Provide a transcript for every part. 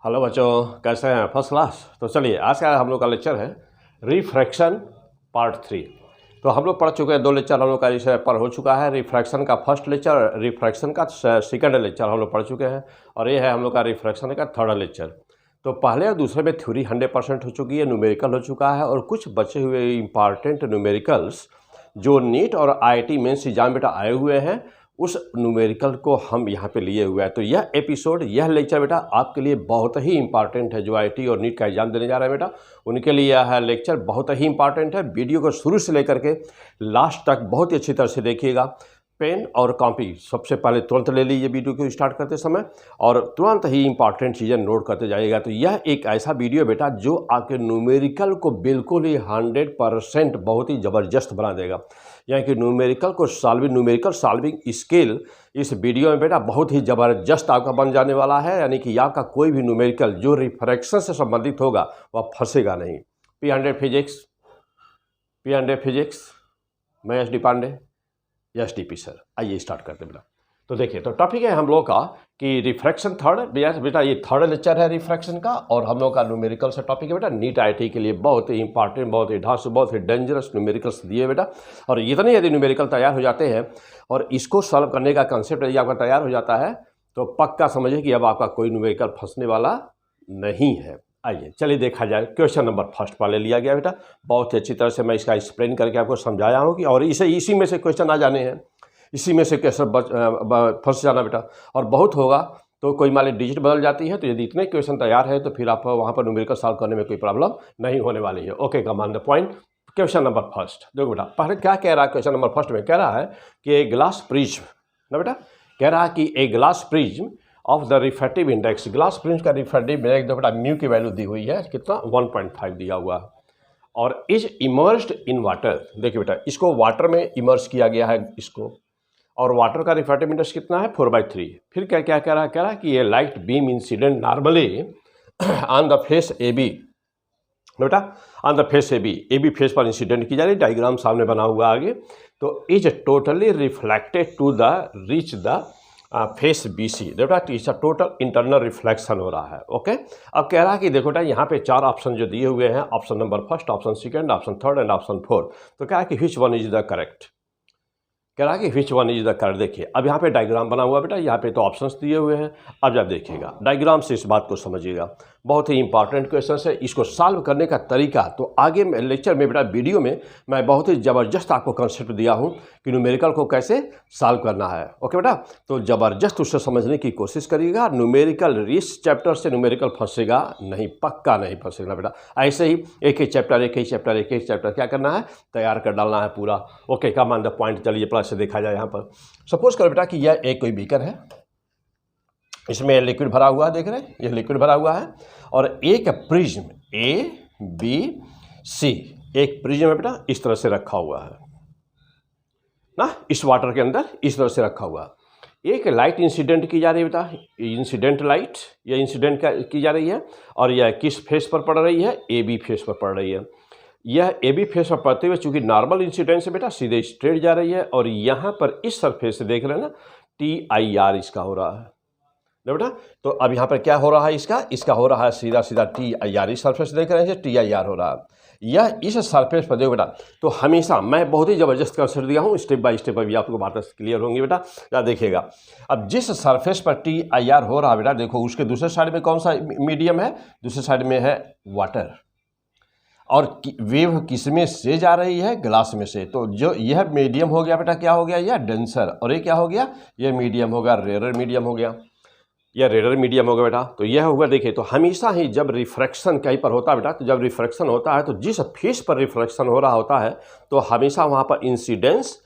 Hello बच्चों, कैसे हैं? First class. तो चलिए, आज का हम लोग का लेक्चर है रिफ्रैक्शन पार्ट 3। तो हम लोग पढ़ चुके हैं, 2 लेक्चर हम लोग का इस पर हो चुका है। रिफ्रैक्शन का फर्स्ट लेक्चर, रिफ्रैक्शन का सेकंड लेक्चर हम लोग पढ़ चुके हैं, और ये है हम लोग का रिफ्रैक्शन का थर्ड लेक्चर। तो पहले और दूसरे में थ्योरी 100% हो चुकी है, न्यूमेरिकल हो चुका है, और कुछ बचे हुए इंपॉर्टेंट न्यूमेरिकल्स जो नीट और IIT मेंस एग्जाम बेटा आए हुए हैं, उस न्यूमेरिकल को हम यहाँ पे लिए हुए हैं। तो यह एपिसोड, यह लेक्चर बेटा आपके लिए बहुत ही इंपॉर्टेंट है। जो IIT और नीट का एग्जाम देने जा रहे हैं बेटा, उनके लिए यह लेक्चर बहुत ही इंपॉर्टेंट है। वीडियो को शुरू से लेकर के लास्ट तक बहुत ही अच्छी तरह से देखिएगा। पेन और कॉपी सबसे पहले तुरंत ले लीजिए वीडियो को स्टार्ट करते समय, और तुरंत ही इंपॉर्टेंट चीज़ें नोट करते जाइएगा। तो यह एक ऐसा वीडियो बेटा जो आपके न्यूमेरिकल को बिल्कुल ही 100% बहुत ही ज़बरदस्त बना देगा। यानी कि न्यूमेरिकल सॉल्विंग स्किल इस वीडियो में बेटा बहुत ही ज़बरदस्त आपका बन जाने वाला है। यानी कि आपका कोई भी न्यूमेरिकल जो रिफ्रैक्शन से संबंधित होगा वह फंसेगा नहीं। P100 फिजिक्स, मैं SD पांडे, SDP सर। आइए स्टार्ट करते हैं बेटा। तो देखिए, तो टॉपिक है हम लोग का कि रिफ्रैक्शन थर्ड बेटा, ये थर्ड लेक्चर है रिफ्रैक्शन का, और हम लोग का न्यूमेरिकल से टॉपिक है बेटा नीट IIT के लिए बहुत ही इंपॉर्टेंट, बहुत ही ढांस, बहुत ही डेंजरस न्यूमेरिकल्स दिए बेटा। और इतने यदि न्यूमेरिकल तैयार हो जाते हैं और इसको सॉल्व करने का कंसेप्ट यदि आपका तैयार हो जाता है, तो पक्का समझिए कि अब आपका कोई न्यूमेरिकल फंसने वाला नहीं है। आइए चलिए देखा जाए। क्वेश्चन नंबर फर्स्ट वाले लिया गया बेटा, बहुत ही अच्छी तरह से मैं इसका एक्सप्लेन करके आपको समझाया हूँ कि, और इसी में से क्वेश्चन आ जाने हैं, इसी में से क्वेश्चन फंस जाना बेटा। और बहुत होगा तो कोई मान ली डिजिट बदल जाती है, तो यदि इतने क्वेश्चन तैयार है तो फिर आप वहाँ पर न्यूमेरिकल सॉल्व करने में कोई प्रॉब्लम नहीं होने वाली है। Okay, command the point. Question number first देखो बेटा, पहले क्या कह रहा है क्वेश्चन नंबर फर्स्ट में? कह रहा है कि ए ग्लास प्रिज्म ना बेटा, कह रहा है कि a glass prism of the refractive index, glass prism का रिफ्रैक्टिव इंडेक्स बेटा म्यू की वैल्यू दी हुई है, कितना 1.5 दिया हुआ है, और इज इमर्स्ड इन वाटर। देखिए बेटा, इसको वाटर में इमर्स किया गया है इसको, और वाटर का रिफ्रैक्टिव इंडेक्स कितना है? 4/3। फिर क्या क्या कह रहा है कि ये light beam incident normally on the face AB बेटा, on the face AB face पर इंसिडेंट की जा रही, डायग्राम सामने बना हुआ आगे। तो is totally reflected to the reach the face BC बेटा, इसका टोटल इंटरनल रिफ्लेक्शन हो रहा है। ओके, अब कह रहा है कि देखो बेटा, यहाँ पे 4 ऑप्शन जो दिए हुए हैं, option number first, option second, option third and option fourth. तो क्या है कि which one is the correct, कह रहा है कि which one is the correct. देखिए अब यहाँ पे डायग्राम बना हुआ बेटा, यहाँ पे तो ऑप्शंस दिए हुए हैं। अब जब देखिएगा डायग्राम से इस बात को समझिएगा, बहुत ही इंपॉर्टेंट क्वेश्चन है। इसको सॉल्व करने का तरीका तो आगे लेक्चर में बेटा, वीडियो में मैं बहुत ही ज़बरदस्त आपको कंसेप्ट दिया हूँ कि न्यूमेरिकल को कैसे सॉल्व करना है। ओके बेटा, तो ज़बरदस्त उससे समझने की कोशिश करिएगा। न्यूमेरिकल इस चैप्टर से न्यूमेरिकल फंसेगा नहीं, पक्का नहीं फंसेगा बेटा। ऐसे ही एक ही चैप्टर क्या करना है? तैयार कर डालना है पूरा। ओके, का मान द पॉइंट। चलिए प्लस से देखा जाए। यहाँ पर सपोज करो बेटा कि यह एक कोई बीकर है, इसमें लिक्विड भरा हुआ है, देख रहे हैं यह लिक्विड भरा हुआ है, और एक प्रिज्म ABC, एक प्रिज्म है बेटा इस तरह से रखा हुआ है ना, इस वाटर के अंदर इस तरह से रखा हुआ। एक लाइट इंसिडेंट की जा रही है बेटा, इंसिडेंट लाइट, यह इंसिडेंट की जा रही है, और यह किस फेस पर पड़ रही है? AB फेस पर पड़ रही है। यह AB फेस पर पड़ते हुए चूंकि नॉर्मल इंसिडेंट से बेटा सीधे स्ट्रेट जा रही है, और यहाँ पर इस सरफेस से देख रहे हैं ना, TIR इसका हो रहा है ना बेटा। तो अब यहाँ पर क्या हो रहा है? इसका हो रहा है सीधा TIR, इस सरफेस देख रहे हैं TIR हो रहा है। यह इस सरफेस पर देखो बेटा, तो हमेशा मैं बहुत ही ज़बरदस्त कंसेप्ट दिया हूँ, स्टेप बाय स्टेप अभी आपको बातें क्लियर होंगी बेटा। या देखिएगा, अब जिस सरफेस पर TIR हो रहा है बेटा, देखो उसके दूसरे साइड में कौन सा मीडियम है? दूसरे साइड में है वाटर, और वेव किस में से जा रही है? ग्लास में से। तो जो यह मीडियम हो गया बेटा, क्या हो गया? यह डेंसर, और ये क्या हो गया? यह मीडियम हो गया, रेयर मीडियम हो गया, यह रेयर मीडियम हो गया बेटा। तो यह होगा, देखिए, तो हमेशा ही जब रिफ्रैक्शन कहीं पर होता है बेटा, तो जब रिफ्रैक्शन होता है तो जिस फेस पर रिफ्रैक्शन हो रहा होता है, तो हमेशा वहाँ पर इंसिडेंस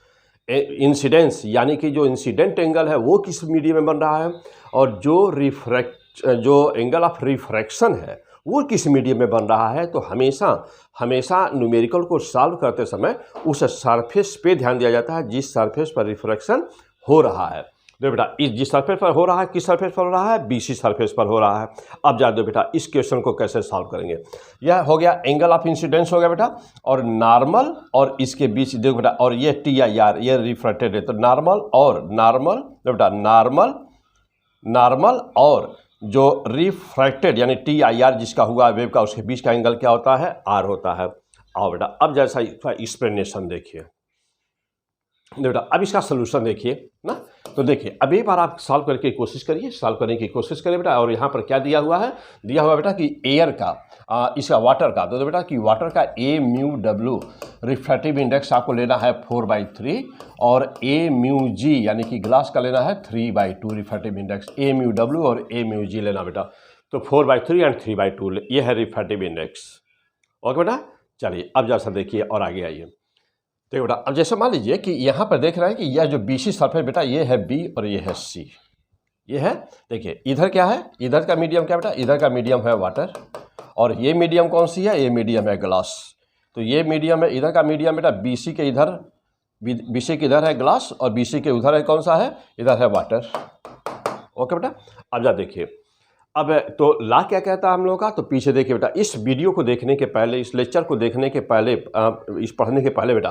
यानी कि जो इंसिडेंट एंगल है वो किस मीडियम में बन रहा है, और जो एंगल ऑफ रिफ्रैक्शन है वो किस मीडियम में बन रहा है। तो हमेशा न्यूमेरिकल को सॉल्व करते समय उस सरफेस पे ध्यान दिया जाता है जिस सरफेस पर रिफ्रैक्शन हो रहा है। देखो बेटा, इस जिस सरफेस पर हो रहा है, किस सरफेस पर हो रहा है? BC सरफेस पर हो रहा है। अब जा दो बेटा, इस क्वेश्चन को कैसे सॉल्व करेंगे? यह हो गया एंगल ऑफ इंसिडेंस हो गया बेटा, और नॉर्मल और इसके बीच देखो बेटा, और ये TIR ये रिफ्रैक्टेड है, तो नॉर्मल और नॉर्मल बेटा, नॉर्मल और जो रिफ्रैक्टेड यानी TIR जिसका हुआ वेव का, उसके बीच का एंगल क्या होता है, R होता है। आओ बेटा अब जैसा एक्सप्लेनेशन देखिए बेटा, अब इसका सोल्यूशन देखिए ना। तो देखिए अब एक बार आप सॉल्व करके कोशिश करिए, सॉल्व करने की कोशिश करिए बेटा। और यहाँ पर क्या दिया हुआ है, दिया हुआ बेटा कि एयर का इसका वाटर का, तो बेटा कि वाटर का AμW रिफ्रैक्टिव इंडेक्स आपको लेना है 4/3 और AμG यानी कि ग्लास का लेना है 3/2 रिफ्रैक्टिव इंडेक्स। AμW और AμG लेना बेटा, तो 4/3 एंड 3/2 ये है रिफ्रैक्टिव इंडेक्स। ओके बेटा, चलिए अब जैसा देखिए और आगे आइए। देखो बेटा अब जैसे मान लीजिए कि यहाँ पर देख रहे हैं कि यह जो BC सरफेस बेटा ये है B और ये है C, ये है। देखिए इधर क्या है, इधर का मीडियम क्या बेटा, इधर का मीडियम है वाटर और ये मीडियम कौन सी है, ये मीडियम है ग्लास। तो ये मीडियम है, इधर का मीडियम बेटा BC के इधर, BC के इधर है ग्लास और BC के उधर है कौन सा है, इधर है वाटर। ओके बेटा, अब जा देखिए अब तो ला क्या कहता है हम लोगों का, तो पीछे देखिए बेटा, इस वीडियो को देखने के पहले, इस लेक्चर को देखने के पहले, इस पढ़ने के पहले बेटा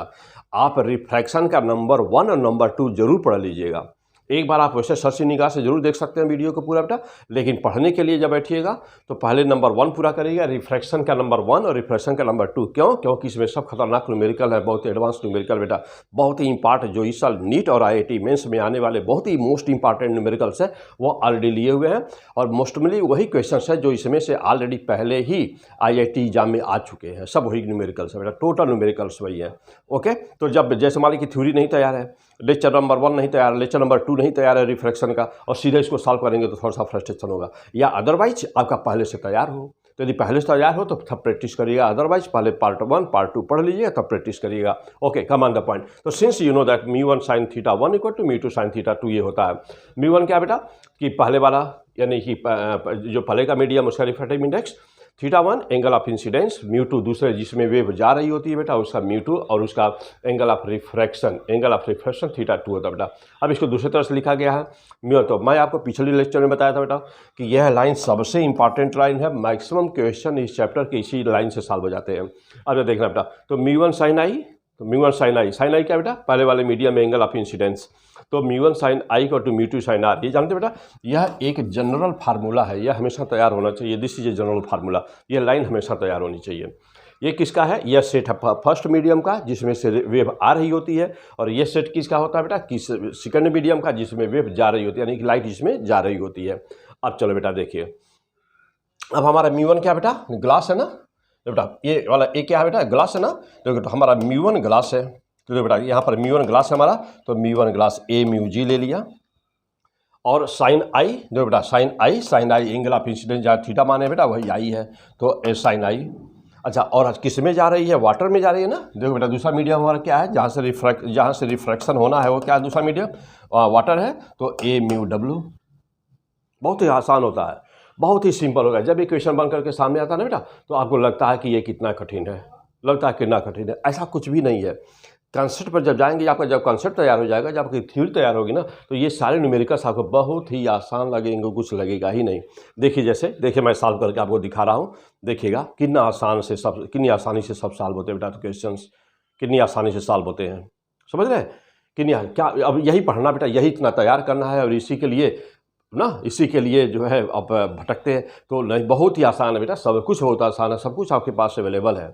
आप रिफ्रैक्शन का नंबर 1 और नंबर 2 जरूर पढ़ लीजिएगा। एक बार आप वैसे सर्च निगाह से जरूर देख सकते हैं वीडियो को पूरा बेटा, लेकिन पढ़ने के लिए जब बैठिएगा तो पहले नंबर 1 पूरा करिएगा, रिफ्रैक्शन का नंबर 1 और रिफ्रैक्शन का नंबर 2। क्यों? क्योंकि इसमें सब खतरनाक न्यूमेरिकल है, बहुत एडवांस न्यूमेरिकल बेटा, बहुत ही इंपॉर्टेंट, जो इस साल नीट और IIT मेंस में आने वाले बहुत ही मोस्ट इंपॉर्टेंट न्यूमेरिकल्स है वो ऑलरेडी लिए हुए हैं। और मोस्टली वही क्वेश्चन है जो इसमें से ऑलरेडी पहले ही IIT एग्जाम में आ चुके हैं, सब वही न्यूमेरिकल्स है बेटा, टोटल न्यूमेरिकल्स वही है। ओके, तो जब जैसे मान ली कि थ्योरी नहीं तैयार है, लेक्चर नंबर 1 नहीं तैयार है, लेक्चर नंबर 2 नहीं तैयार है रिफ्रैक्शन का, और सीधे इसको सॉल्व करेंगे तो थोड़ा सा फ्रस्ट्रेशन होगा। या अदरवाइज आपका पहले से तैयार हो, तो यदि पहले से तैयार हो तो तब प्रैक्टिस करिएगा, अदरवाइज पहले पार्ट 1 पार्ट 2 पढ़ लीजिएगा तब प्रैक्टिस करिएगा। Okay, come on the point. तो since you know that μ1 sin θ1 equal to μ2 sin θ2 ये होता है। μ1 क्या बेटा कि पहले वाला यानी कि जो पहले का मीडियम उसका refractive index, θ1 angle of incidence, μ2 दूसरे जिसमें वेव जा रही होती है बेटा उसका μ2 और उसका एंगल ऑफ रिफ्रैक्शन θ2 होता है बेटा। अब इसको दूसरी तरह से लिखा गया है तो मैं आपको पिछले लेक्चर में बताया था बेटा कि यह लाइन सबसे इंपॉर्टेंट लाइन है, मैक्सिमम क्वेश्चन इस चैप्टर के इसी लाइन से सॉल्व हो जाते हैं। अब देखना बेटा, तो μ1 sin I, तो μ1 sin I क्या बेटा, पहले वाले मीडियम एंगल ऑफ इंसिडेंस, तो μ1 sin I को टू μ2 sin R, ये जानते बेटा यह एक जनरल फार्मूला है, यह हमेशा तैयार होना चाहिए। This is a general formula, यह लाइन हमेशा तैयार होनी चाहिए। ये किसका है, यह सेट है फर्स्ट मीडियम का जिसमें से वेव आ रही होती है, और ये सेट किसका होता है बेटा, किस सेकंड मीडियम का जिसमें वेव जा रही होती है, यानी कि लाइट जिसमें जा रही होती है। अब चलो बेटा देखिए, अब हमारा μ1 क्या बेटा, ग्लास है ना, तो बेटा ये वाला ए क्या है बेटा, ग्लास है ना, तो हमारा μ1 ग्लास है, तो बेटा यहाँ पर μ1 ग्लास है हमारा, तो μ1 ग्लास AμG ले लिया। और साइन आई, जो बेटा sine i angle of incidence जहाँ थीटा माने बेटा वही आई है, तो ए साइन आई। अच्छा, और किस में जा रही है, वाटर में जा रही है ना। देखो बेटा दूसरा मीडियम हमारा क्या है, जहाँ से रिफ्रैक्शन होना है वो क्या है, दूसरा मीडियम वाटर है, तो AμW। बहुत ही आसान होता है, बहुत ही सिंपल होगा। जब ये क्वेश्चन बन करके सामने आता है ना बेटा तो आपको लगता है कि ये कितना कठिन है, लगता है कितना कठिन है, ऐसा कुछ भी नहीं है। कंसेप्ट पर जब जाएंगे, आपका जब कंसेप्ट तैयार हो जाएगा, जब आपकी थ्योरी तैयार होगी ना, तो ये सारे न्यूमेरिकल्स आपको बहुत ही आसान लगेंगे, कुछ लगेगा ही नहीं। देखिए जैसे देखिए मैं सॉल्व करके आपको दिखा रहा हूँ, देखिएगा कितना आसान से सब, कितनी आसानी से सब सॉल्व होते हैं बेटा, तो क्वेश्चंस कितनी आसानी से सॉल्व होते हैं, समझ रहे हैं कितनी। क्या अब यही पढ़ना बेटा, यही इतना तैयार करना है, और इसी के लिए ना, इसी के लिए जो है आप भटकते हैं तो नहीं, बहुत ही आसान है बेटा, सब कुछ बहुत आसान है, सब कुछ आपके पास अवेलेबल है,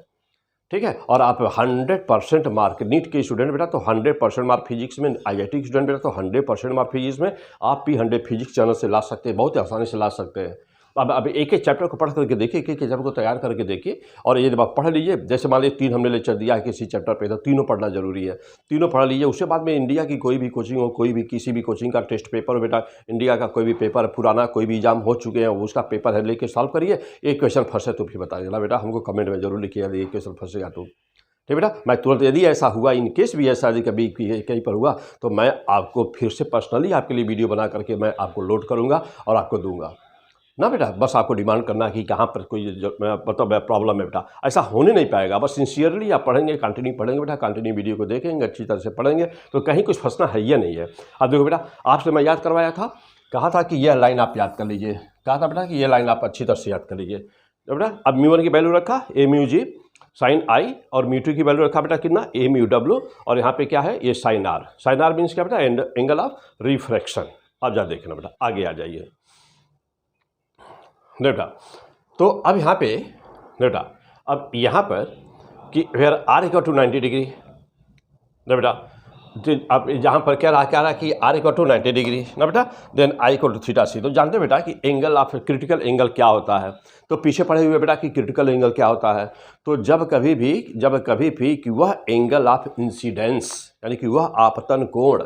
ठीक है। और आप 100% मार्क, नीट के स्टूडेंट बेटा तो 100% मार्क फिजिक्स में, IIT के स्टूडेंट बेटा तो 100% मार्क फिजिक्स में, आप भी 100 फिजिक्स चैनल से ला सकते हैं, बहुत आसानी से ला सकते हैं। अब एक एक चैप्टर को पढ़ करके देखिए, एक एक चैप्टर को तैयार करके देखिए, और ये जब आप पढ़ लीजिए, जैसे मान लीजिए 3 हमने लेक्चर दिया है किसी चैप्टर पे, तो तीनों पढ़ना जरूरी है, तीनों पढ़ लीजिए। उसके बाद में इंडिया की कोई भी कोचिंग हो, कोई भी किसी भी कोचिंग का टेस्ट पेपर हो बेटा, इंडिया का कोई भी पेपर पुराना, कोई भी एग्जाम हो चुके हैं उसका पेपर है, लेके सॉल्व करिए। एक क्वेश्चन फंसे तो फिर बता देना बेटा, हमको कमेंट में जरूर लिखिएगा एक क्वेश्चन फंसेगा तो, ठीक बेटा। मैं तुरंत, यदि ऐसा हुआ, इन केस भी ऐसा यदि कभी कहीं पर हुआ, तो मैं आपको फिर से पर्सनली आपके लिए वीडियो बना करके मैं आपको लोड करूँगा और आपको दूंगा ना बेटा। बस आपको डिमांड करना है कि कहाँ पर कोई मतलब प्रॉब्लम है बेटा, ऐसा होने नहीं पाएगा। बस सिंसियरली आप पढ़ेंगे, कंटिन्यू पढ़ेंगे बेटा, कंटिन्यू वीडियो को देखेंगे, अच्छी तरह से पढ़ेंगे तो कहीं कुछ फंसना है या नहीं है। अब देखो बेटा, आपसे मैं याद करवाया था, कहा था कि यह लाइन आप याद कर लीजिए, कहा था बेटा कि यह लाइन आप अच्छी तरह से याद कर लीजिए। तो बेटा अब μ1 की वैल्यू रखा AμG साइन आई, और μ2 की वैल्यू रखा बेटा कितना AμW, और यहाँ पे क्या है ये sine r. Sine r means क्या बेटा, एंगल ऑफ रिफ्रैक्शन। अब जा देखना बेटा, आगे आ जाइए। बेटा तो अब यहाँ पे बेटा अब यहाँ पर कि where are equal to 90 degree ना बेटा, अब यहाँ पर क्या रहा कि आर इक्वल टू 90 डिग्री ना बेटा, then I equal to theta C. तो जानते बेटा कि एंगल ऑफ क्रिटिकल एंगल क्या होता है, तो पीछे पढ़े हुए बेटा कि क्रिटिकल एंगल क्या होता है। तो जब कभी भी कि वह एंगल ऑफ इंसिडेंस यानी कि वह आपतन कोण,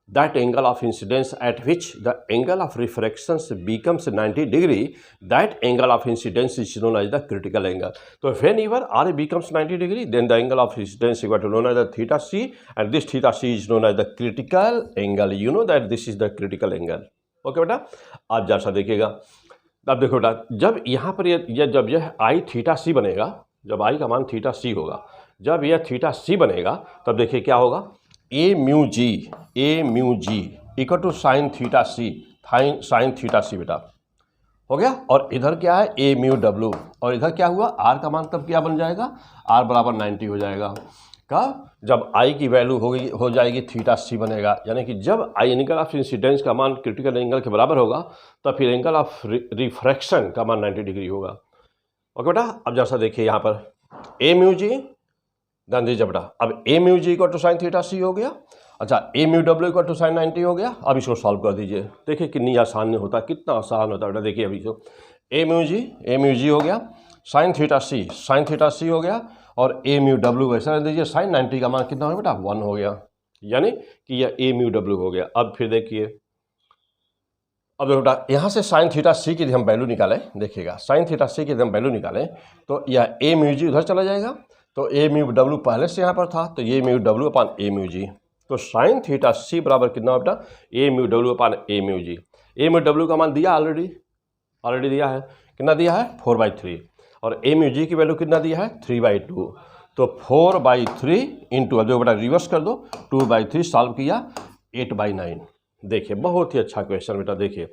that angle of incidence at which the angle of refraction becomes 90 degree, that angle of incidence is known as the critical angle. So whenever R becomes 90 degree, then the angle of incidence is known as the theta c, and this theta c is known as the critical angle. You know that this is the critical angle. Okay बेटा, आप जैसा देखिएगा। अब देखो बेटा, जब यहाँ पर जब यह आई थीटा सी बनेगा, जब आई का मान थीटा सी होगा, जब यह थीटा सी बनेगा तब देखिए क्या होगा, A mu G equal to sine theta C, sine theta C बेटा हो गया। और इधर क्या है, ए म्यू डब्ल्यू, और इधर क्या हुआ, आर का मान तब क्या बन जाएगा, आर बराबर 90 हो जाएगा। कब, जब आई की वैल्यू हो जाएगी थीटा सी बनेगा, यानी कि जब आई एंगल ऑफ इंसिडेंस का मान क्रिटिकल एंगल के बराबर होगा तब फिर एंगल ऑफ रिफ्रैक्शन का मान 90 डिग्री होगा। ओके बेटा, अब जैसा देखिए यहाँ पर ए म्यू जी, ध्यान दीजिए बेटा, अब A mu G equal to sine theta C हो गया। अच्छा, A mu W equal to sine 90 हो गया। अब इसको सॉल्व कर दीजिए, देखिए कितनी आसान नहीं होता, कितना आसान होता है बेटा। देखिए अभी तो ए म्यू जी हो गया, साइन थीटा सी हो गया, और ए म्यू डब्ल्यू वैसा रख दीजिए, साइन 90 का मान कितना हो बेटा, 1 हो गया, यानी कि यह ए म्यू डब्ल्यू हो गया। अब फिर देखिए, अब देखो बेटा, यहाँ से साइन थीटा सी की हम वैल्यू निकालें, देखिएगा साइन थीटा सी की हम वैल्यू निकालें तो यह ए म्यू जी उधर चला जाएगा, तो ए म्यू डब्ल्यू पहले से यहाँ पर था, तो ये म्यू डब्ल्यू अपान ए म्यू जी, तो साइन थीटा सी बराबर कितना बेटा, ए म्यू डब्ल्यू अपान ए म्यू जी। ए म्यू डब्ल्यू का मान दिया ऑलरेडी दिया है, कितना दिया है 4/3, और ए म्यू जी की वैल्यू कितना दिया है 3/2, तो 4/3 इंटू, अब जो बेटा रिवर्स कर दो, 2/3 सॉल्व किया 8/9। देखिए बहुत ही अच्छा क्वेश्चन बेटा। देखिए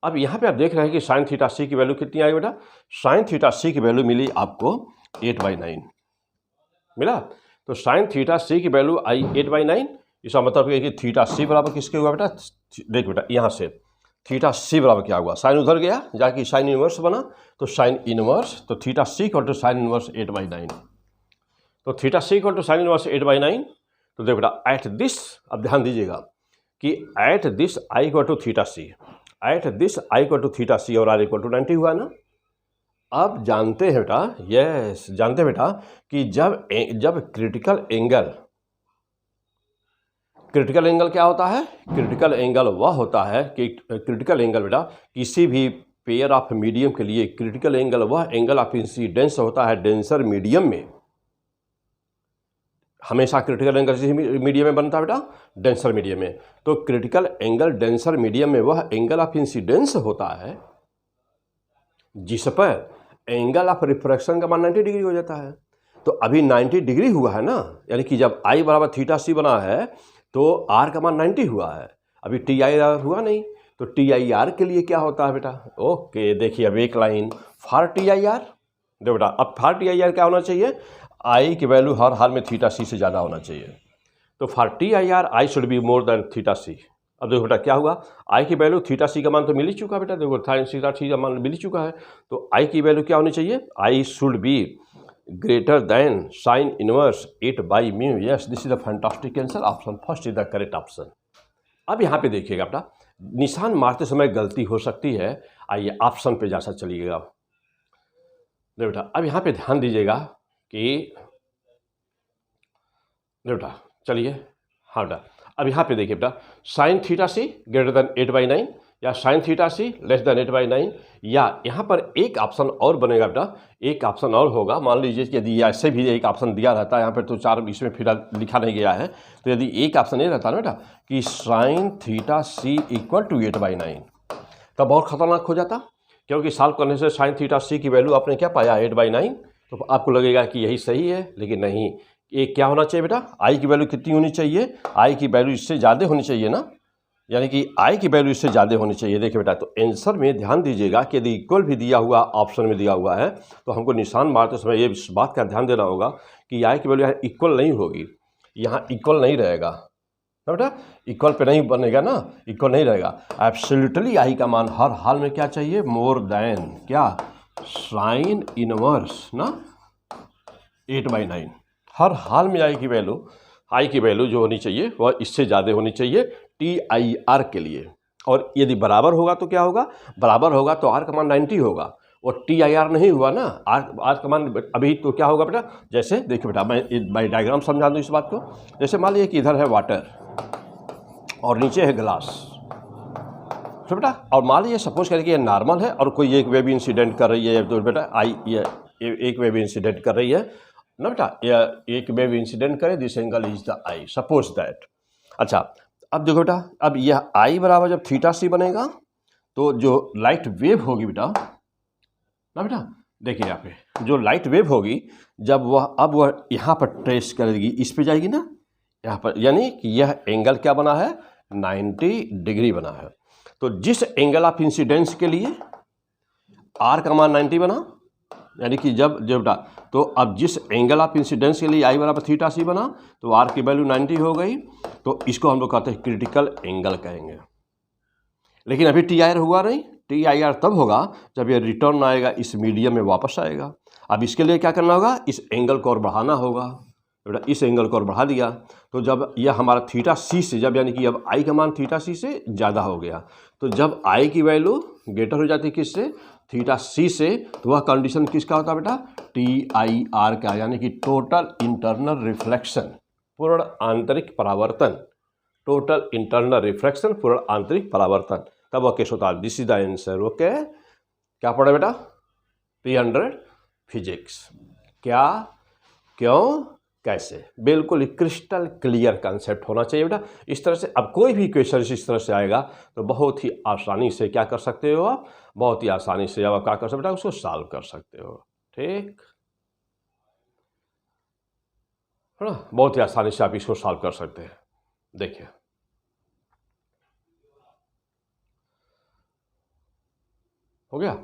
अब यहाँ पे आप देख रहे हैं कि साइन थीटा सी की वैल्यू कितनी आई बेटा, साइन थीटा सी की वैल्यू मिली आपको 8/9 मिला। तो साइन थीटा सी की वैल्यू आई 8/9, इसका मतलब है कि थीटा सी बराबर किसके हुआ बेटा, देख बेटा यहाँ से थीटा सी बराबर क्या हुआ, साइन उधर गया जाके साइन इनवर्स बना, तो साइन इनवर्स, तो theta C equal to sine inverse 8/9, तो theta C equal to sine inverse 8/9। तो देख बेटा एट दिस, अब ध्यान दीजिएगा कि at this I equal to theta C, at this I equal to theta C और आर इक्वल टू 90 हुआ ना। अब जानते हैं बेटा, यस जानते हैं बेटा कि जब क्रिटिकल एंगल क्या होता है, क्रिटिकल एंगल वह होता है कि क्रिटिकल एंगल बेटा किसी भी पेयर ऑफ मीडियम के लिए क्रिटिकल एंगल वह एंगल ऑफ इंसिडेंस होता है डेंसर मीडियम में। हमेशा क्रिटिकल एंगल किसी मीडियम में बनता है बेटा, डेंसर मीडियम में। तो क्रिटिकल एंगल डेंसर मीडियम में वह एंगल ऑफ इंसिडेंस होता है जिस पर एंगल ऑफ रिफ्रैक्शन का मान 90 डिग्री हो जाता है। तो अभी 90 डिग्री हुआ है ना, यानी कि जब आई बराबर थीटा सी बना है तो आर का मान 90 हुआ है, अभी टी आई आर हुआ नहीं। तो टी आई आर के लिए क्या होता है बेटा, ओके देखिए अब एक line for T I are, देखो बेटा अब फॉर टी आई आर क्या होना चाहिए, आई की वैल्यू हर हाल में थीटा सी से ज़्यादा होना चाहिए। तो for T I R I should be more than theta C. अब देखो बेटा क्या हुआ, आई की वैल्यू थीटा सी का मान तो मिल ही चुका बेटा, देखो साइन थीटा सी का मान मिल ही चुका है, तो आई की वैल्यू क्या होनी चाहिए, I should be greater than sine inverse 8/μ। Yes, this is the fantastic answer, option first is the correct option. अब यहाँ पे देखिएगा बेटा, निशान मारते समय गलती हो सकती है, आइए ऑप्शन पे जैसा चलिएगा। देखो बेटा अब यहाँ पे ध्यान दीजिएगा कि बेटा चलिए, हाँ बेटा अब यहाँ पे देखिए बेटा, साइन थीटा सी ग्रेटर देन 8/9 या साइन थीटा सी लेस देन 8/9, या यहाँ पर एक ऑप्शन और बनेगा बेटा, एक ऑप्शन और होगा। मान लीजिए कि यदि ऐसे भी एक ऑप्शन दिया रहता है, यहाँ पर तो 4 इसमें फिर लिखा नहीं गया है, तो यदि एक ऑप्शन ये रहता है ना बेटा कि sine theta C equal to 8/9, तब बहुत खतरनाक हो जाता, क्योंकि सॉल्व करने से साइन थीटा सी की वैल्यू आपने क्या पाया 8/9, तो आपको लगेगा कि यही सही है, लेकिन नहीं। एक क्या होना चाहिए बेटा, आई की वैल्यू कितनी होनी चाहिए, आई की वैल्यू इससे ज़्यादा होनी चाहिए ना, यानी कि आई की वैल्यू इससे ज़्यादा होनी चाहिए। देखिए बेटा तो आंसर में ध्यान दीजिएगा कि यदि इक्वल भी दिया हुआ ऑप्शन में दिया हुआ है तो हमको निशान मारते समय ये इस बात का ध्यान देना होगा कि आई की वैल्यू यहाँ इक्वल नहीं होगी, यहाँ इक्वल नहीं रहेगा, ना बेटा, इक्वल पे नहीं बनेगा ना, इक्वल नहीं रहेगा। एब्सोल्युटली आई का मान हर हाल में क्या चाहिए, मोर देन क्या, साइन इनवर्स ना 8/9। हर हाल में आई की वैल्यू जो होनी चाहिए वह इससे ज़्यादा होनी चाहिए TIR के लिए। और यदि बराबर होगा तो क्या होगा, बराबर होगा तो R का मान 90 होगा, और TIR नहीं हुआ ना, R का मान अभी तो क्या होगा बेटा, जैसे देखिए बेटा मैं डायग्राम समझा दूँ इस बात को। जैसे मान लीजिए कि इधर है वाटर और नीचे है ग्लास, तो बेटा, और मान लीजिए सपोज करें कि ये नॉर्मल है और कोई एक वेव इंसिडेंट कर रही है, तो बेटा ये एक वेव इंसिडेंट कर रही है ना बेटा, एक वेव इंसिडेंट करे, this angle is the I, suppose that. अच्छा, अब देखो बेटा, अब यह आई बराबर जब θc बनेगा तो जो लाइट वेव होगी बेटा ना बेटा, देखिए यहाँ पे जो लाइट वेव होगी जब वह यहाँ पर ट्रेस करेगी, इस पे जाएगी ना यहाँ पर, यानी कि यह एंगल क्या बना है, 90 डिग्री बना है। तो जिस एंगल ऑफ इंसिडेंस के लिए R का मान 90 बना, यानी कि जब बेटा, तो अब जिस एंगल ऑफ इंसिडेंस के लिए I बराबर θc बना, तो R की वैल्यू 90 हो गई, तो इसको हम लोग कहते हैं क्रिटिकल एंगल कहेंगे। लेकिन अभी TIR हुआ नहीं, TIR तब होगा जब ये रिटर्न आएगा, इस मीडियम में वापस आएगा। अब इसके लिए क्या करना होगा, इस एंगल को और बढ़ाना होगा बेटा, इस एंगल को और बढ़ा दिया, तो जब यह हमारा θc से, जब यानी कि अब I का मान θc से ज़्यादा हो गया, तो जब I की वैल्यू ग्रेटर हो जाती है किससे, θc से, तो वह कंडीशन किसका होता है बेटा, TIR का, यानी कि टोटल इंटरनल रिफ्लेक्शन, पूर्ण आंतरिक परावर्तन, टोटल इंटरनल रिफ्लेक्शन, पूर्ण आंतरिक परावर्तन, तब वह केस होता है। This is the answer. Okay, क्या पढ़ा बेटा, 300 फिजिक्स, क्या, क्यों, कैसे, बिल्कुल क्रिस्टल क्लियर कंसेप्ट होना चाहिए बेटा। इस तरह से अब कोई भी क्वेश्चन इस तरह से आएगा तो बहुत ही आसानी से क्या कर सकते हो आप, बहुत ही आसानी से आप क्या कर सकते हो बेटा, उसको सॉल्व कर सकते हो। ठीक है ना, बहुत ही आसानी से आप इसको सॉल्व कर सकते हैं। देखिए हो गया,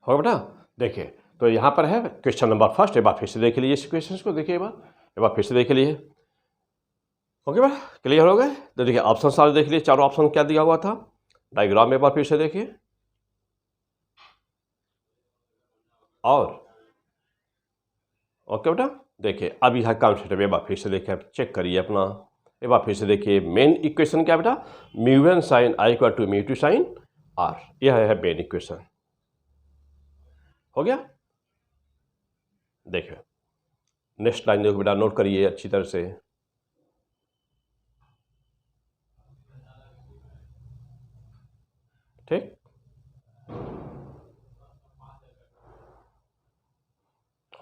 होगा बेटा। देखिए तो यहाँ पर है क्वेश्चन नंबर फर्स्ट, एक बार फिर से देख लीजिए इस क्वेश्चन को, देखिए एक बार फिर से देख लीजिए। ओके बेटा, क्लियर हो गए। तो देखिए ऑप्शन सारे देख लीजिए, चारों ऑप्शन क्या दिया हुआ था, डायग्राम में एक बार फिर से देखिए। और ओके बेटा, देखिए अब यह कॉन्सेप्ट एक बार फिर से देखिए, चेक करिए अपना, एक बार फिर से देखिए। मेन इक्वेशन क्या बेटा, μ1 sin I = μ2 sin R, यह है मेन इक्वेशन। हो गया, देखिए नेक्स्ट लाइन देखो बेटा, नोट करिए अच्छी तरह से। ठीक,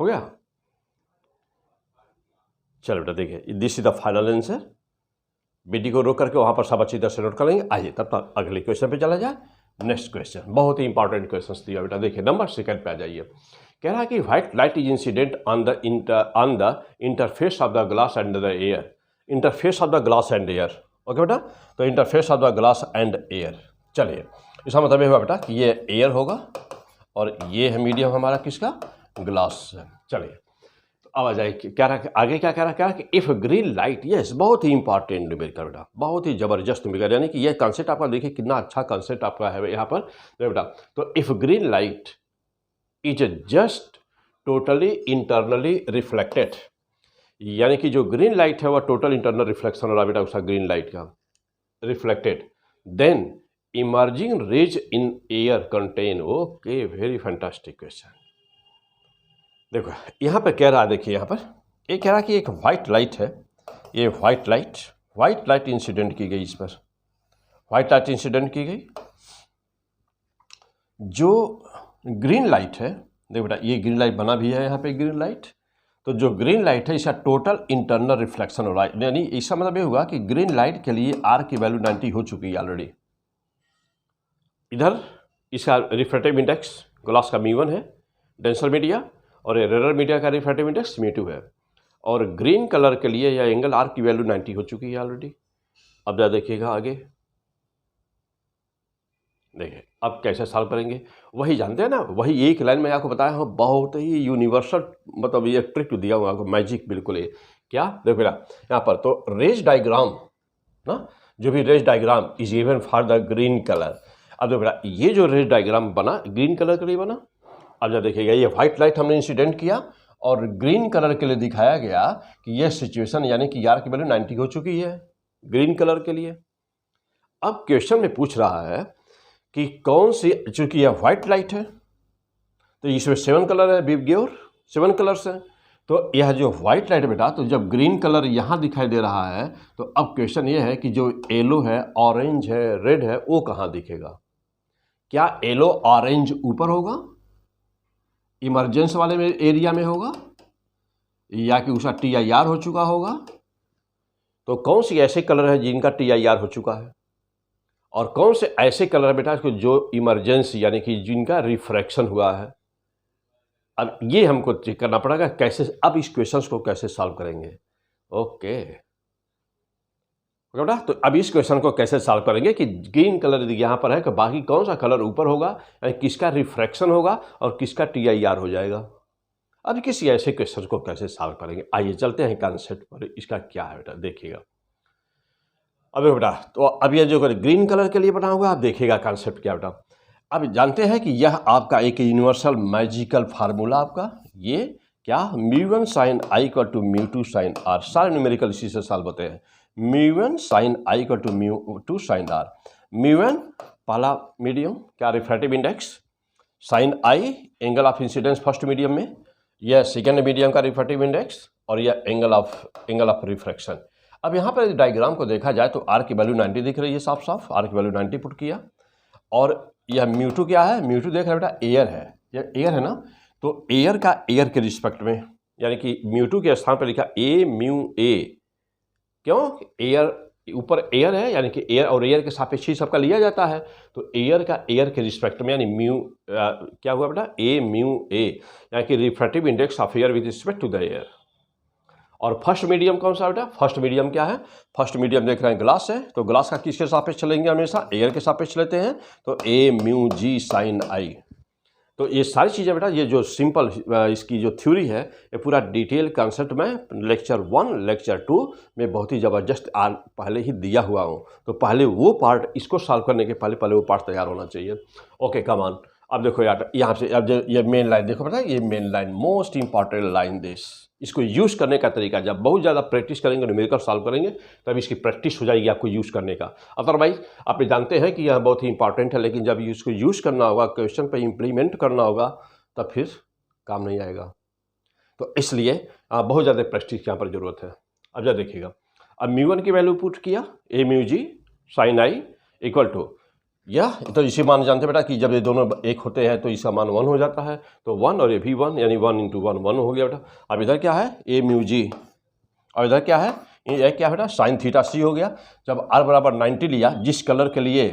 हो गया। चलो बेटा देखिए, this is the final answer. Video को रोक करके वहाँ पर सब अच्छी तरह से नोट कर लेंगे। आइए तब तक अगले क्वेश्चन पे चला जाए। नेक्स्ट क्वेश्चन बहुत ही इंपॉर्टेंट क्वेश्चन दिया बेटा, देखिए नंबर सेकंड पे आ जाइए। कह रहा है कि white light is incident on the interface of the glass and the air, interface of the glass and air. Okay बेटा, तो interface of the glass and air. चलिए इसका मतलब ये हुआ बेटा कि ये एयर होगा और ये है मीडियम हमारा किसका, ग्लास। चलिए अब आ जाए, क्या रहा आगे, क्या कह रहा है कि इफ ग्रीन लाइट, यस बहुत ही इंपॉर्टेंट न्यूमेरिकल बेटा, बहुत ही जबरदस्त न्यूमेरिकल, यानी कि ये कॉन्सेप्ट आपका देखिए कितना अच्छा कॉन्सेप्ट आपका है यहाँ पर बेटा। तो if green light is just totally internally reflected, यानी कि जो ग्रीन लाइट है वह टोटल इंटरनल रिफ्लेक्शन हो रहा बेटा उसका, ग्रीन लाइट का reflected, then emerging rays in air contain, okay very fantastic question. देखो यहाँ पर कह रहा है, देखिए यहाँ पर ये कह रहा है कि एक वाइट लाइट है, ये वाइट लाइट इंसिडेंट की गई, इस पर वाइट लाइट इंसिडेंट की गई। जो ग्रीन लाइट है, देखो बेटा ये ग्रीन लाइट बना भी है यहाँ पे ग्रीन लाइट, तो जो ग्रीन लाइट है इसका टोटल इंटरनल रिफ्लेक्शन हो रहा है, यानी इसका मतलब ये हुआ कि ग्रीन लाइट के लिए R की वैल्यू 90 हो चुकी है ऑलरेडी। इधर इसका रिफ्रैक्टिव इंडेक्स ग्लास का μ1 है डेंसर मीडिया, और रेयर मीडिया का रिफ्रैक्टिव इंडेक्स μ2 है। और ग्रीन कलर के लिए यह एंगल आर की वैल्यू 90 हो चुकी है ऑलरेडी। अब जरा देखिएगा आगे, देखिए अब कैसे सॉल्व करेंगे, वही जानते हैं ना, वही एक लाइन में आपको बताया हूँ, बहुत ही यूनिवर्सल, मतलब ये ट्रिक दिया हुआ आपको, मैजिक बिल्कुल। ये क्या देखो बेटा यहाँ पर, तो रेज डायग्राम ना, जो भी rays diagram is even for the green colour. अब देखो बेटा ये जो रेज डायग्राम बना ग्रीन कलर के लिए बना। अब जब देखिएगा ये व्हाइट लाइट हमने इंसिडेंट किया और ग्रीन कलर के लिए दिखाया गया कि यह सिचुएशन यानी कि आर की वैल्यू 90 हो चुकी है ग्रीन कलर के लिए। अब क्वेश्चन में पूछ रहा है कि कौन सी, चूंकि यह व्हाइट लाइट है तो इसमें 7 कलर है, बिग 7 कलर्स हैं, तो यह जो व्हाइट लाइट बेटा, तो जब ग्रीन कलर यहाँ दिखाई दे रहा है तो अब क्वेश्चन ये है कि जो येलो है, ऑरेंज है, रेड है, वो कहाँ दिखेगा? क्या येलो ऑरेंज ऊपर होगा, इमरजेंस वाले में एरिया में होगा, या कि उसका TIR हो चुका होगा? तो कौन सी ऐसे कलर है जिनका TIR हो चुका है, और कौन से ऐसे कलर है बेटा जो इमरजेंसी यानी कि जिनका रिफ्रैक्शन हुआ है? अब ये हमको चेक करना पड़ेगा कैसे, अब इस क्वेश्चंस को कैसे सॉल्व करेंगे। ओके बेटा, तो अब इस क्वेश्चन को कैसे सॉल्व करेंगे कि ग्रीन कलर यहाँ पर है कि बाकी कौन सा कलर ऊपर होगा, यानी किसका रिफ्रैक्शन होगा और किसका TIR हो जाएगा। अब किसी ऐसे क्वेश्चन को कैसे सॉल्व करेंगे, आइए चलते हैं कॉन्सेप्ट पर। इसका क्या है बेटा देखिएगा। अब बेटा तो अब ये जो ग्रीन कलर के लिए बना हुआ है, आप देखिएगा कॉन्सेप्ट क्या बेटा। अब जानते हैं कि यह आपका एक यूनिवर्सल मैजिकल फार्मूला आपका, ये क्या, μ1 sin I equal to μ2 sin R। सारे न्यूमेरिकल इसी से सॉल्व होते हैं। μ1 sin I equal to μ2 sin R। μ1 पहला मीडियम क्या, refractive index, sin I angle of incidence first medium में, यह सेकेंड मीडियम का रिफ्रैक्टिव इंडेक्स, और यह एंगल ऑफ रिफ्रैक्शन। अब यहाँ पर डायग्राम को देखा जाए तो R की वैल्यू 90 दिख रही है साफ साफ, R की वैल्यू 90 पुट किया, और यह μ2 क्या है, μ2 देख रहे बेटा एयर है, यह एयर है ना, तो एयर का एयर के रिस्पेक्ट में, यानी कि μ2 के स्थान पर लिखा AμA, क्यों, एयर ऊपर एयर है, यानी कि एयर और एयर के सापेक्ष ही सबका लिया जाता है, तो एयर का एयर के रिस्पेक्ट में, यानी क्या हुआ बेटा AμA, यानी कि refractive index of air with respect to the air. और फर्स्ट मीडियम कौन सा बेटा, फर्स्ट मीडियम क्या है, फर्स्ट मीडियम देख रहे हैं ग्लास है, तो ग्लास का किसके सापेक्ष चलेंगे, हमेशा एयर के सापेक्ष लेते हैं, तो AμG sin I। तो ये सारी चीज़ें बेटा, ये जो सिंपल इसकी जो थ्योरी है, ये पूरा डिटेल कॉन्सेप्ट में लेक्चर 1 लेक्चर 2 में बहुत ही ज़बरदस्त पहले ही दिया हुआ हूँ, तो पहले वो पार्ट, इसको सॉल्व करने के पहले वो पार्ट तैयार होना चाहिए। Okay come on. अब देखो यार यहाँ से, अब ये मेन लाइन देखो बेटा, ये main line most important line this, इसको यूज़ करने का तरीका, जब बहुत ज़्यादा प्रैक्टिस करेंगे, न्यूमेरिकल सॉल्व करेंगे, तब इसकी प्रैक्टिस हो जाएगी आपको यूज़ करने का। अदरवाइज आप जानते हैं कि यह बहुत ही इंपॉर्टेंट है, लेकिन जब इसको यूज़ करना होगा, क्वेश्चन पे इम्प्लीमेंट करना होगा, तब फिर काम नहीं आएगा। तो इसलिए बहुत ज़्यादा प्रैक्टिस यहाँ पर ज़रूरत है। अब जब देखिएगा, अब μ1 की वैल्यू पुट किया, AμG sin I equal to यह, तो इसी मान जानते बेटा कि जब ये दोनों एक होते हैं तो इसका मान 1 हो जाता है, तो 1 और ये भी 1, यानी 1 × 1 1 हो गया बेटा। अब इधर क्या है AμG, और इधर क्या है, ये क्या बेटा sin θc हो गया। जब R बराबर 90 लिया, जिस कलर के लिए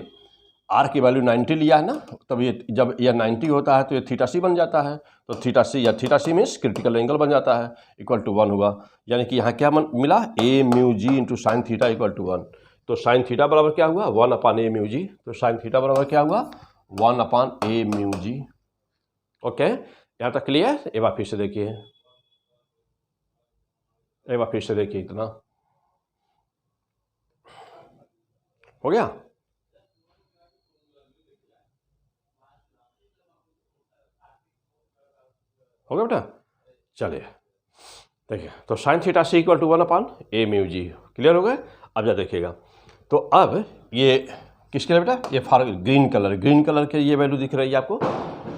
R की वैल्यू 90 लिया है ना, तब ये जब यह 90 होता है तो ये θc बन जाता है, तो θc या θc मीन्स क्रिटिकल एंगल बन जाता है, इक्वल टू 1 हुआ, यानी कि यहाँ क्या मिला, AμG × sin θ इक्वल टू 1। तो sin θ बराबर क्या हुआ, 1/AμG, तो sin θ बराबर क्या हुआ, 1/AμG। ओके यहाँ तक क्लियर। एक बार फिर से देखिए, एक बार फिर से देखिए, इतना हो गया। हो गया बेटा, चलिए देखिए, तो sin θc equal to 1/AμG, clear हो गए। अब जा देखिएगा, तो अब ये किसके लिए बेटा, ये ग्रीन कलर के ये वैल्यू दिख रही है आपको,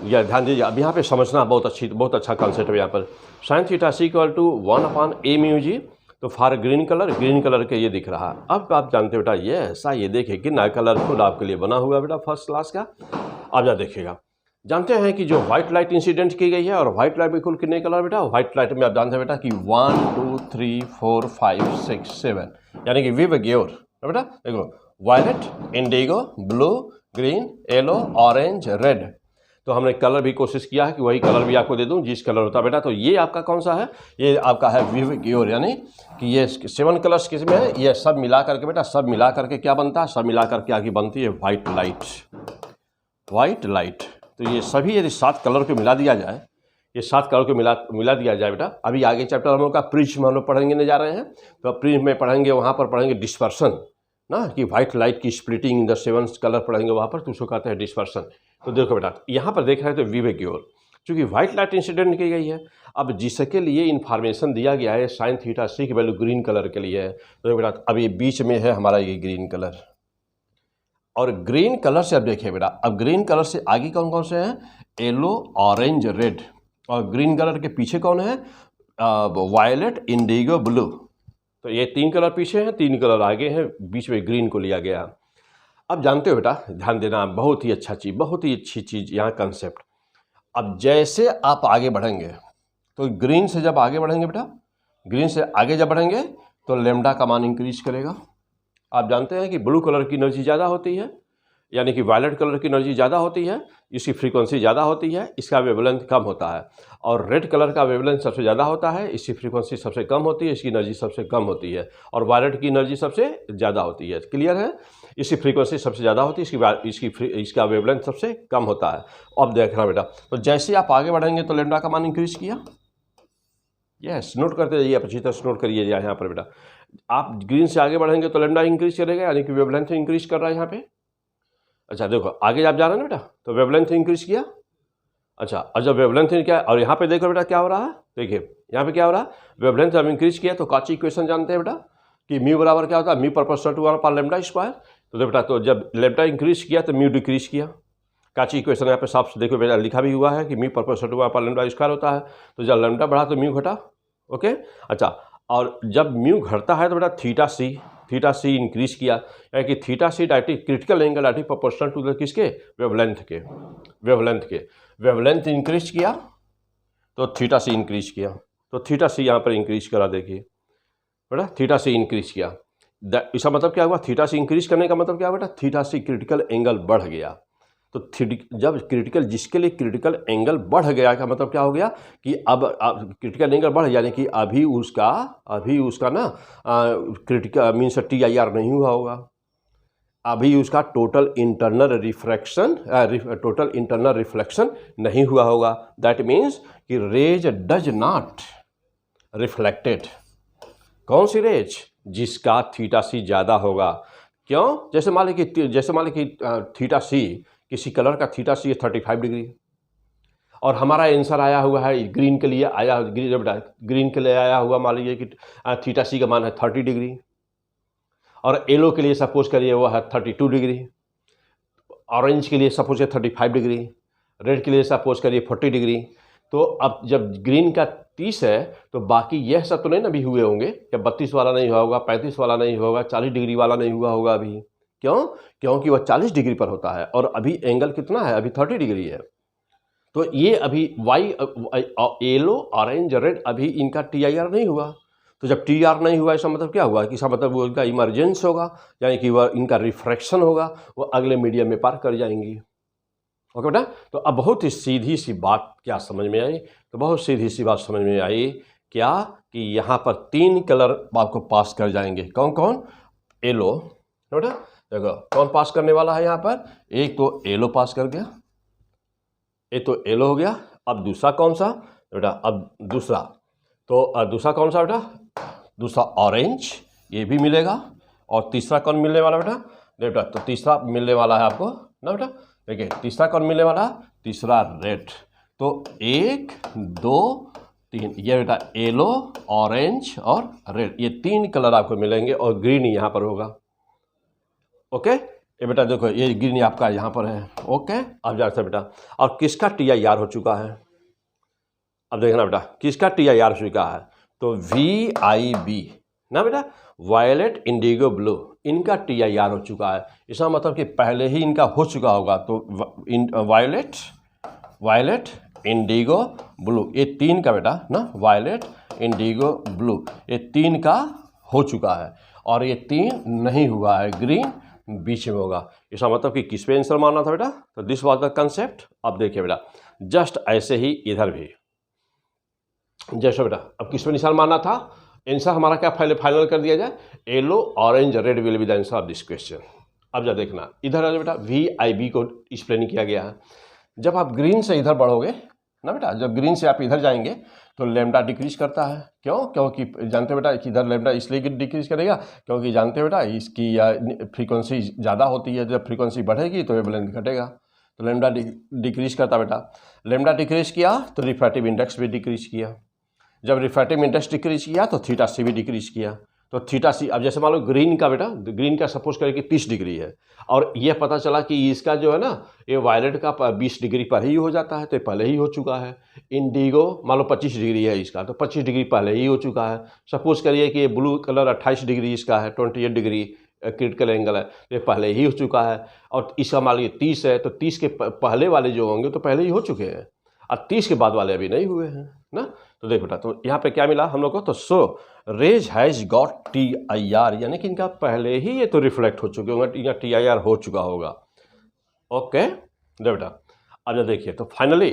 या ध्यान दीजिए। अब यहाँ पे समझना बहुत अच्छा कॉन्सेप्ट है यहाँ पर। sin θc equal to 1/AμG, तो फॉर ग्रीन कलर के ये दिख रहा है। अब आप जानते बेटा ये ऐसा, ये देखिए कितना कलरफुल आपके लिए बना हुआ बेटा फर्स्ट क्लास का। अब जा देखिएगा, जानते हैं कि जो व्हाइट लाइट इंसिडेंट की गई है, और व्हाइट लाइट में कुल कितने कलर बेटा, व्हाइट लाइट में आप जानते हैं बेटा कि 1 2 3 4 5 6 7, यानी कि विव ग्योर बेटा, देखो violet, indigo, blue, green, yellow, orange, red. तो हमने कलर भी कोशिश किया है कि वही कलर भी आपको दे दूं जिस कलर होता है बेटा। तो ये आपका कौन सा है, ये आपका है विविक योर, यानी कि ये 7 कलर्स किसमें है, ये सब मिला करके बेटा, सब मिला करके क्या बनता है, सब मिला करके आगे बनती है वाइट लाइट, वाइट लाइट। तो ये सभी यदि 7 कलर को मिला दिया जाए, ये 7 कलर को मिला दिया जाए बेटा। अभी आगे चैप्टर हम लोग का प्रिज्म हम लोग पढ़ेंगे जा रहे हैं, तो प्रिज्म में पढ़ेंगे, वहाँ पर पढ़ेंगे डिस्पर्सन ना, कि व्हाइट लाइट की स्प्लिटिंग इन द 7 कलर पढ़ेंगे वहाँ पर, तो उसको कहते हैं डिस्पर्सन। तो देखो बेटा यहाँ पर देख रहे हैं तो विवेक योर, चूँकि व्हाइट लाइट इंसिडेंट की गई है, अब जिसके लिए इन्फॉर्मेशन दिया गया है साइन थीटा सी की वैल्यू ग्रीन कलर के लिए है। तो देखो बेटा अब ये बीच में है हमारा ये ग्रीन कलर, और ग्रीन कलर से अब देखिए बेटा, अब ग्रीन कलर से आगे कौन कौन से हैं, येलो, ऑरेंज, रेड, और ग्रीन कलर के पीछे कौन है, वायलेट, इंडिगो, ब्लू। तो ये 3 कलर पीछे हैं, 3 कलर आगे हैं, बीच में ग्रीन को लिया गया। अब जानते हो बेटा, ध्यान देना, बहुत ही अच्छा चीज़, बहुत ही अच्छी चीज़ यहाँ कंसेप्ट। अब जैसे आप आगे बढ़ेंगे, तो ग्रीन से जब आगे बढ़ेंगे बेटा, ग्रीन से आगे जब बढ़ेंगे तो लेमडा का मान इंक्रीज करेगा। आप जानते हैं कि ब्लू कलर की एनर्जी ज़्यादा होती है, यानी कि वायलेट कलर की एनर्जी ज़्यादा होती है, इसकी फ्रीक्वेंसी ज़्यादा होती है, इसका वेवलेंथ कम होता है। और रेड कलर का वेवलेंथ सबसे ज़्यादा होता है, इसकी फ्रीक्वेंसी सबसे कम होती है, इसकी एनर्जी सबसे कम होती है। और वायलेट की एनर्जी सबसे ज़्यादा होती है, क्लियर है, इसकी फ्रीक्वेंसी सबसे ज़्यादा होती है, इसका वेवलेंथ सबसे कम होता है। अब देखना बेटा, तो जैसे आप आगे बढ़ेंगे तो लेमडा का मान इंक्रीज किया, यस, नोट करते जाइए, आप अच्छी तरह से नोट करिए यहाँ पर बेटा। आप ग्रीन से आगे बढ़ेंगे तो लेमडा इंक्रीज करेगा, यानी कि वेवलेंथ इंक्रीज कर रहा है यहाँ पे। अच्छा देखो आगे आप जा रहे हैं ना बेटा, तो वेवलेंथ इंक्रीज किया। अच्छा, और जब वेवलेंथ क्या, और यहाँ पे देखो बेटा क्या हो रहा है, देखिए यहाँ पे क्या हो रहा है, वेवलेंथ जब इंक्रीज किया तो कॉची इक्वेशन जानते हैं बेटा, कि म्यू बराबर क्या होता है, mu proportional to 1 lambda square. तो देखो बेटा, तो जब लेमडा इंक्रीज किया तो म्यू डिक्रीज किया। काची इक्वेशन यहाँ पे साफ देखो बेटा लिखा भी हुआ है कि mu proportional to 1 lambda square होता है। तो जब लेमडा बढ़ा तो म्यू घटा, ओके। अच्छा, और जब म्यू घटता है तो बेटा थीटा सी इंक्रीज किया, यानी कि theta c directly critical angle directly proportional to किसके, वेवलेंथ इंक्रीज किया तो थीटा सी इंक्रीज किया। तो थीटा सी यहाँ पर इंक्रीज करा, देखिए बेटा थीटा सी इंक्रीज किया। इसका मतलब क्या हुआ, थीटा सी इंक्रीज करने का मतलब क्या हुआ बेटा, थीटा सी क्रिटिकल एंगल बढ़ गया। तो जब क्रिटिकल, जिसके लिए क्रिटिकल एंगल बढ़ गया का मतलब क्या हो गया कि अब क्रिटिकल एंगल बढ़, यानी कि अभी उसका ना क्रिटिकल मीन्स TIR नहीं हुआ होगा, अभी उसका टोटल इंटरनल रिफ्लेक्शन नहीं हुआ होगा। दैट मीन्स कि रेज डज नॉट रिफ्लेक्टेड, कौन सी रेज, जिसका थीटा सी ज़्यादा होगा। क्यों, जैसे मान ली कि थीटा सी, किसी कलर का थीटा सी 35 डिग्री, और हमारा आंसर आया हुआ है ग्रीन के लिए ग्रीन के लिए आया हुआ, मान लीजिए कि थीटा सी का मान है 30 डिग्री, और येलो के लिए सपोज करिए वो है 32 डिग्री, ऑरेंज के लिए सपोज करिए 35 डिग्री, रेड के लिए सपोज करिए 40 डिग्री। तो अब जब ग्रीन का 30 है तो बाकी यह सब तो नहीं ना भी हुए होंगे, या 32 वाला नहीं हुआ होगा, 35 वाला नहीं होगा, 40 डिग्री वाला नहीं हुआ होगा अभी। क्यों, क्योंकि वह 40 डिग्री पर होता है, और अभी एंगल कितना है, अभी 30 डिग्री है। तो ये अभी येलो, ऑरेंज, रेड, अभी इनका TIR नहीं हुआ। तो जब TIR नहीं हुआ, इसका मतलब क्या हुआ, कि इसका मतलब वो इनका इमरजेंस होगा, यानी कि वह इनका रिफ्रैक्शन होगा, वो अगले मीडियम में पार कर जाएंगी। ओके बेटा, तो अब बहुत ही सीधी सी बात क्या समझ में आई, तो बहुत सीधी सी बात समझ में आई क्या, कि यहाँ पर 3 कलर आपको पास कर जाएंगे। कौन कौन, येलो बेटा, देखो कौन पास करने वाला है यहाँ पर, एक तो येलो पास कर गया, एक तो येलो हो गया। अब दूसरा कौन सा बेटा, अब दूसरा कौन सा बेटा, दूसरा ऑरेंज, ये भी मिलेगा। और तीसरा कौन मिलने वाला बेटा, तो तीसरा मिलने वाला है आपको ना बेटा, देखिए तीसरा कौन मिलने वाला, तीसरा रेड। तो 1 2 3, ये बेटा येलो, ऑरेंज और रेड, ये 3 कलर आपको मिलेंगे, और ग्रीन यहाँ पर होगा। ओके, ये बेटा देखो ये ग्रीन आपका यहाँ पर है। ओके, अब जाते बेटा, और किसका TIR हो चुका है, अब देखना बेटा किसका TIR हो चुका है, तो VIB ना बेटा, वायलेट, इंडिगो, ब्लू, इनका TIR हो चुका है। इसका मतलब कि पहले ही इनका हो चुका होगा। तो वायलेट, इंडिगो, ब्लू, ये 3 का बेटा ना, वायलेट, इंडिगो, ब्लू, ये 3 का हो चुका है, और ये 3 नहीं हुआ है, ग्रीन बीच में होगा। इसका मतलब कि किस पे आंसर मारना था बेटा, तो दिस वाज द कंसेप्ट। अब देखिए बेटा जस्ट ऐसे ही इधर भी जैसे बेटा अब किस पे निशान मारना था, आंसर हमारा क्या फाइनल कर दिया जाए, yellow orange red will be the answer of this question. अब जा देखना इधर आ बेटा VIB को एक्सप्लेन किया गया है। जब आप ग्रीन से इधर बढ़ोगे ना बेटा, जब ग्रीन से आप इधर जाएंगे तो लैम्डा डिक्रीज करता है। क्यों, क्योंकि जानते बेटा कि इधर लैम्डा इसलिए डिक्रीज करेगा क्योंकि जानते बेटा इसकी फ्रीक्वेंसी ज़्यादा होती है, जब फ्रीक्वेंसी बढ़ेगी तो वेवलेंथ घटेगा, तो लैम्डा डिक्रीज करता बेटा। लैम्डा डिक्रीज किया तो रिफ्रैक्टिव इंडेक्स भी डिक्रीज किया, जब रिफ्रैक्टिव इंडेक्स डिक्रीज किया तो थीटा सी भी डिक्रीज किया। तो थीटा सी, अब जैसे मान लो ग्रीन का बेटा, ग्रीन का सपोज करें कि 30 डिग्री है और ये पता चला कि इसका जो है ना ये वायलेट का 20 डिग्री पहले ही हो जाता है, तो पहले ही हो चुका है। इंडिगो मान लो 25 डिग्री है इसका, तो 25 डिग्री पहले ही हो चुका है। सपोज करिए कि ये ब्लू कलर 28 डिग्री इसका है, 28 डिग्री क्रिटिकल एंगल है, तो ये पहले ही हो चुका है। और इसका मान लीजिए 30 है, तो 30 के पहले वाले जो होंगे तो पहले ही हो चुके हैं और 30 के बाद वाले अभी नहीं हुए हैं ना। तो देख बेटा तो यहाँ पे क्या मिला हम लोग को, तो सो रेज हैज गॉट TIR, यानी कि इनका पहले ही ये तो रिफ्लेक्ट हो चुके होंगे, इनका TIR हो चुका होगा। ओके देख बेटा अब देखिए तो फाइनली,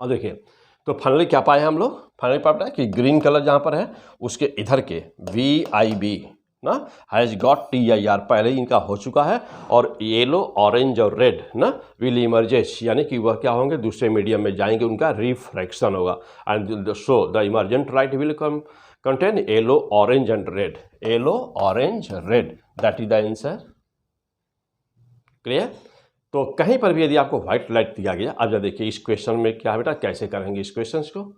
अब देखिए तो फाइनली क्या पाए हम लोग, फाइनली पाया कि ग्रीन कलर जहाँ पर है उसके इधर के VIB ना हैज गॉट TIR पहले ही इनका हो चुका है, और येलो ऑरेंज और रेड ना विल इमर्जेस, यानी कि वह क्या होंगे दूसरे मीडियम में जाएंगे, उनका रिफ्रैक्शन होगा। And so the emergent light will contain yellow orange and red, yellow orange red, that is the answer. Clear. तो कहीं पर भी यदि आपको व्हाइट लाइट दिया गया, अब जरा देखिए इस क्वेश्चन में क्या बेटा कैसे करेंगे इस क्वेश्चन को,